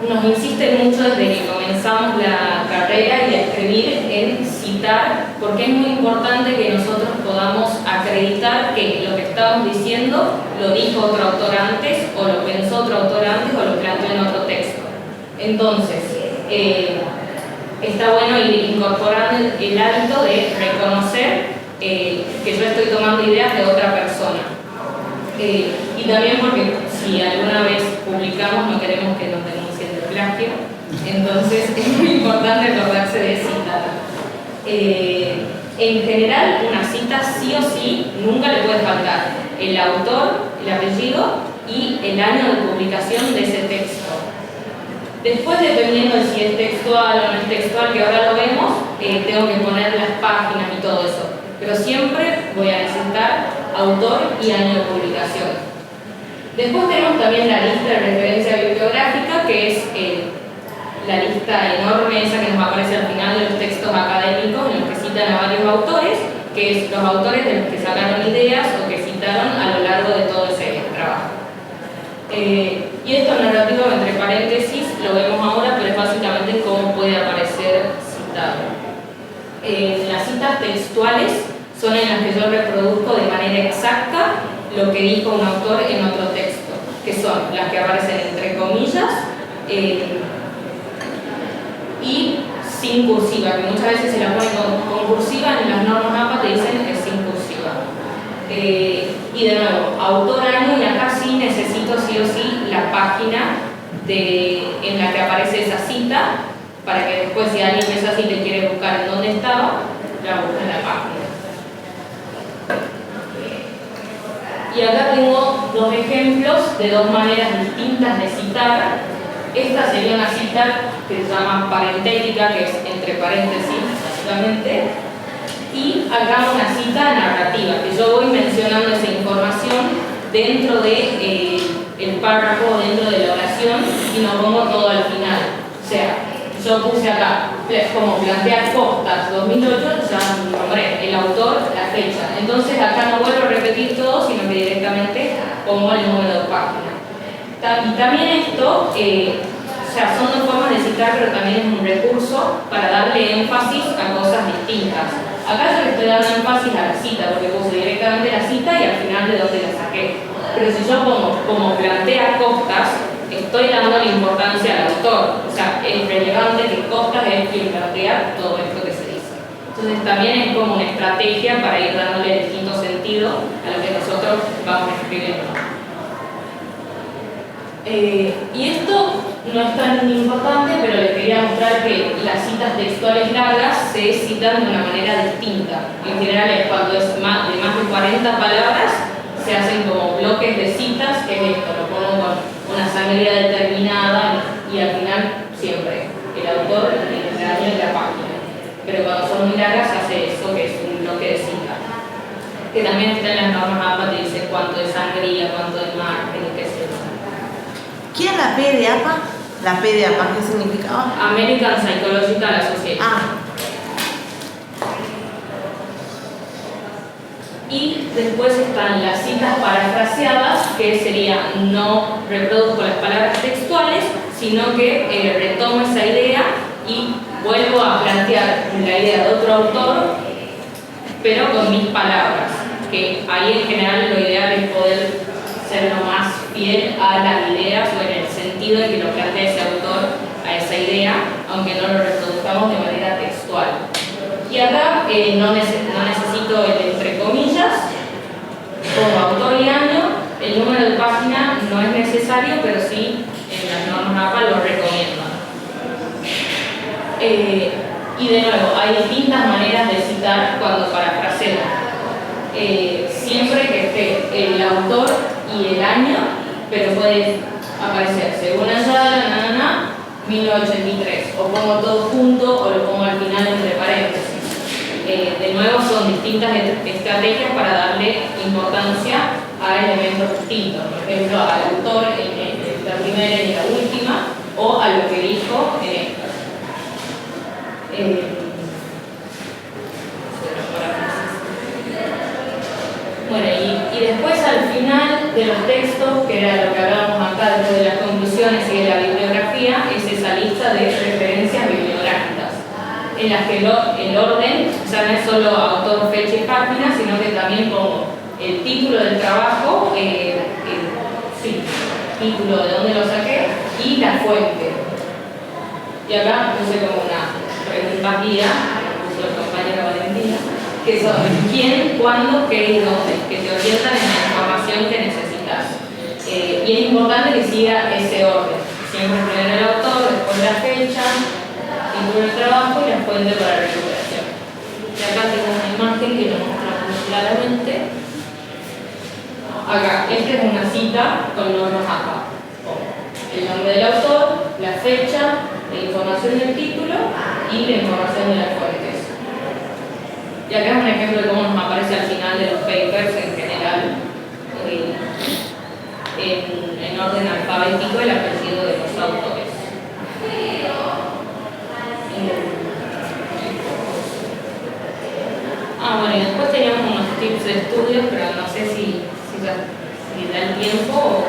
nos insisten mucho desde que comenzamos la carrera y a escribir en citar, porque es muy importante que nosotros podamos acreditar que lo que estamos diciendo lo dijo otro autor antes, o lo pensó otro autor antes, o lo planteó en otro texto. Entonces, está bueno ir incorporando el hábito de reconocer que yo estoy tomando ideas de otra persona. Y también porque si alguna vez publicamos no queremos que nos denuncien de plagio, entonces es muy importante acordarse de citar. En general, una cita sí o sí nunca le puede faltar el autor, el apellido y el año de publicación de ese texto. Después, dependiendo de si es textual o no es textual, que ahora lo vemos, tengo que poner las páginas y todo eso. Pero siempre voy a necesitar autor y año de publicación. Después tenemos también la lista de referencia bibliográfica, que es la lista enorme esa que nos aparece al final de los textos académicos en los que citan a varios autores, que es los autores de los que sacaron ideas o que citaron a lo largo de todo ese trabajo. Y esto narrativo entre paréntesis lo vemos ahora, pero es básicamente cómo puede aparecer citado. Las citas textuales son en las que yo reproduzco de manera exacta lo que dijo un autor en otro texto, que son las que aparecen entre comillas y sin cursiva, que muchas veces se la pone con cursiva, en las normas APA te dicen que es sin cursiva. Y de nuevo, autor, año, y acá sí necesito sí o sí la página en la que aparece esa cita, para que después si alguien ve esa cita y quiere buscar en dónde estaba, la busca en la página. Y acá tengo dos ejemplos de dos maneras distintas de citar. Esta sería una cita que se llama parentética, que es entre paréntesis, básicamente. Y acá una cita narrativa, que yo voy mencionando esa información dentro de el párrafo, dentro de la oración, y no pongo todo al final. O sea, yo puse acá, como plantear Costas 2008, ya nombré el autor, la fecha. Entonces acá no vuelvo a repetir todo, sino que directamente pongo el número de página. Y también esto, o sea, son dos formas de citar, pero también es un recurso para darle énfasis a cosas distintas. Acá yo le estoy dando énfasis a la cita, porque puse directamente la cita y al final de dónde la saqué. Pero si yo pongo como plantea Costas, estoy dándole importancia al autor. O sea, es relevante que Costas es quien plantea todo esto que se dice. Entonces también es como una estrategia para ir dándole distinto sentido a lo que nosotros vamos escribiendo. Y esto no es tan importante, pero les quería mostrar que las citas textuales largas se citan de una manera distinta. En general es cuando es de más de 40 palabras, se hacen como bloques de citas, que es esto, lo pongo con una sangría determinada y al final siempre el autor, el año y la página. Pero cuando son muy largas se hace eso, que es un bloque de citas. Que también está en las normas APA, te dice cuánto de sangría, cuánto de margen y qué sé yo.
¿Qué es la P de APA? ¿La P de APA qué significaba?
American Psychological Association. Y después están las citas parafraseadas, que sería no reproduzco las palabras textuales, sino que retomo esa idea y vuelvo a plantear la idea de otro autor, pero con mis palabras, que ahí en general lo ideal es poder ser lo más fiel a las ideas o en el sentido de que lo plantea ese autor a esa idea, aunque no lo reproduzcamos de manera textual. Y acá no necesito el entre comillas, como autor y año, el número de página no es necesario, pero sí en las normas APA lo recomiendo. Y de nuevo, hay distintas maneras de citar cuando parafraseo. Siempre que esté el autor y el año, pero puede aparecer según Ayala, 1983, o pongo todo junto o lo pongo al final entre paréntesis. De nuevo son distintas estrategias para darle importancia a elementos distintos, por ejemplo al autor en la primera y la última, o a lo que dijo en esta. Bueno, y después al final de los textos, que era lo que hablábamos acá después de las conclusiones y de la bibliografía, es esa lista de referencias bibliográficas, en las que el orden ya no es solo autor, fecha y página, sino que también pongo el título del trabajo, título de dónde lo saqué y la fuente. Y acá puse como una pregunta guía, puso el compañero Valentina, que son quién, cuándo, qué y dónde, que te orientan en la información que necesitas. Y es importante que siga ese orden. Siempre primero el autor, después la fecha, título del trabajo y la fuente para la recuperación. Y acá tengo una imagen que lo muestra muy claramente. Acá, esta es una cita con normas APA. El nombre del autor, la fecha, la información del título y la información de las fuentes. Y acá es un ejemplo de cómo nos aparece al final de los papers en general, en orden alfabético, el apellido de los autores. Bueno, y después teníamos unos tips de estudio, pero no sé si da el tiempo o...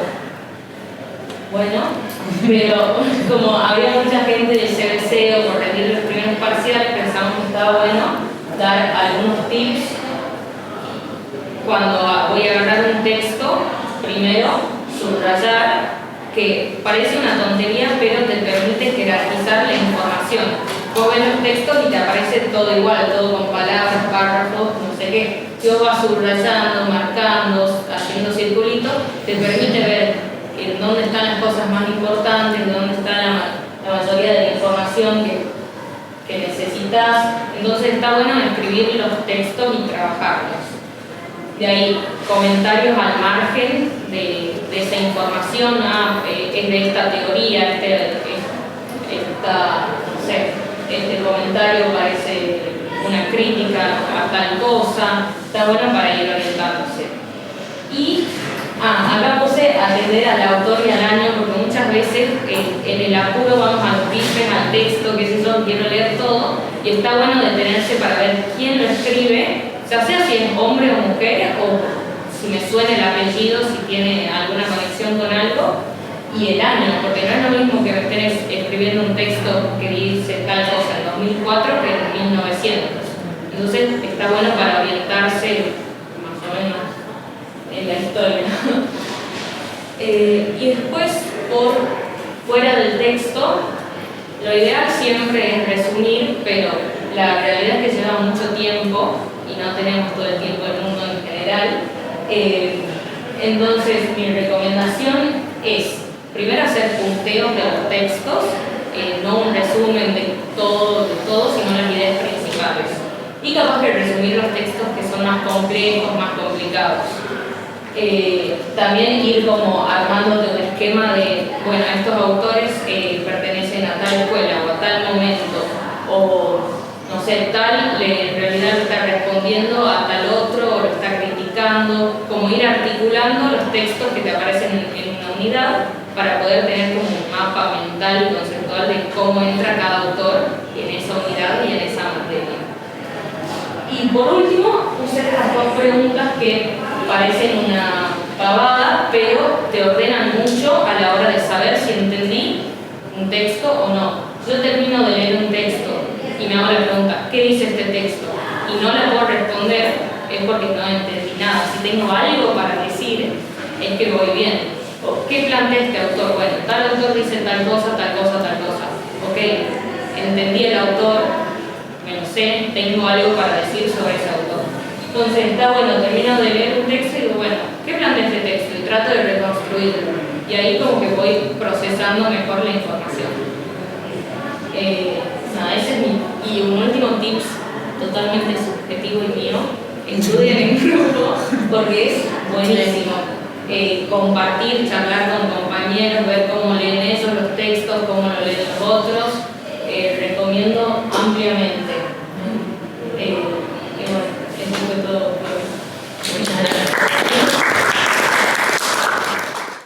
Bueno, pero como había mucha gente del CBC o por rendir los primeros parciales, pensamos que estaba bueno dar algunos tips cuando voy a agarrar un texto. Primero, subrayar, que parece una tontería, pero te permite jerarquizar la información. Vos ves los textos y te aparece todo igual, todo con palabras, párrafos, no sé qué. Si vos vas subrayando, marcando, haciendo circulitos, te permite ver en dónde están las cosas más importantes, en dónde está la mayoría de la información que necesitas. Entonces está bueno escribir los textos y trabajarlos. De ahí, comentarios al margen de esa información, es de esta teoría, este comentario parece una crítica a tal cosa, está bueno para ir orientándose. Y acá puse atender al autor y al año, porque muchas veces en el apuro vamos a los bifes, al texto, qué sé yo, quiero leer todo, y está bueno detenerse para ver quién lo escribe, ya sea si es hombre o mujer, o si me suena el apellido, si tiene alguna conexión con algo, y el año, porque no es lo mismo que me estén escribiendo un texto que dice tal cosa en 2004 que en 1900. Entonces está bueno para orientarse más o menos en la historia. Y después, por fuera del texto, lo ideal siempre es resumir, pero la realidad es que lleva mucho tiempo y no tenemos todo el tiempo del mundo en general. Entonces mi recomendación es primero hacer punteos de los textos, no un resumen de todo, sino las ideas principales. Y capaz de resumir los textos que son más complejos, más complicados. También ir como armándote un esquema de, bueno, estos autores pertenecen a tal escuela o a tal momento, o no sé, tal en realidad lo está respondiendo a tal otro o lo está criticando, como ir articulando los textos que te aparecen en una unidad para poder tener como un mapa mental y conceptual de cómo entra cada autor en esa unidad y en esa materia. Y por último, puse estas dos preguntas que parecen una pavada, pero te ordenan mucho a la hora de saber si entendí un texto o no. Yo termino de leer un texto y me hago la pregunta, ¿qué dice este texto? Y no la puedo responder, es porque no entendí nada. Si tengo algo para decir, es que voy bien. O, ¿qué plantea este autor? Bueno, tal autor dice tal cosa, tal cosa, tal cosa. Ok, entendí el autor, me lo sé, tengo algo para decir sobre ese autor. Entonces está bueno, termino de leer un texto y digo, bueno, ¿qué plantea este texto? Y trato de reconstruirlo. Y ahí como que voy procesando mejor la información. Nada, ese es y un último tips totalmente subjetivo y mío, estudien en grupo porque es buenísimo. Compartir, charlar con compañeros, ver cómo leen ellos los textos, cómo lo leen los otros, recomiendo ampliamente.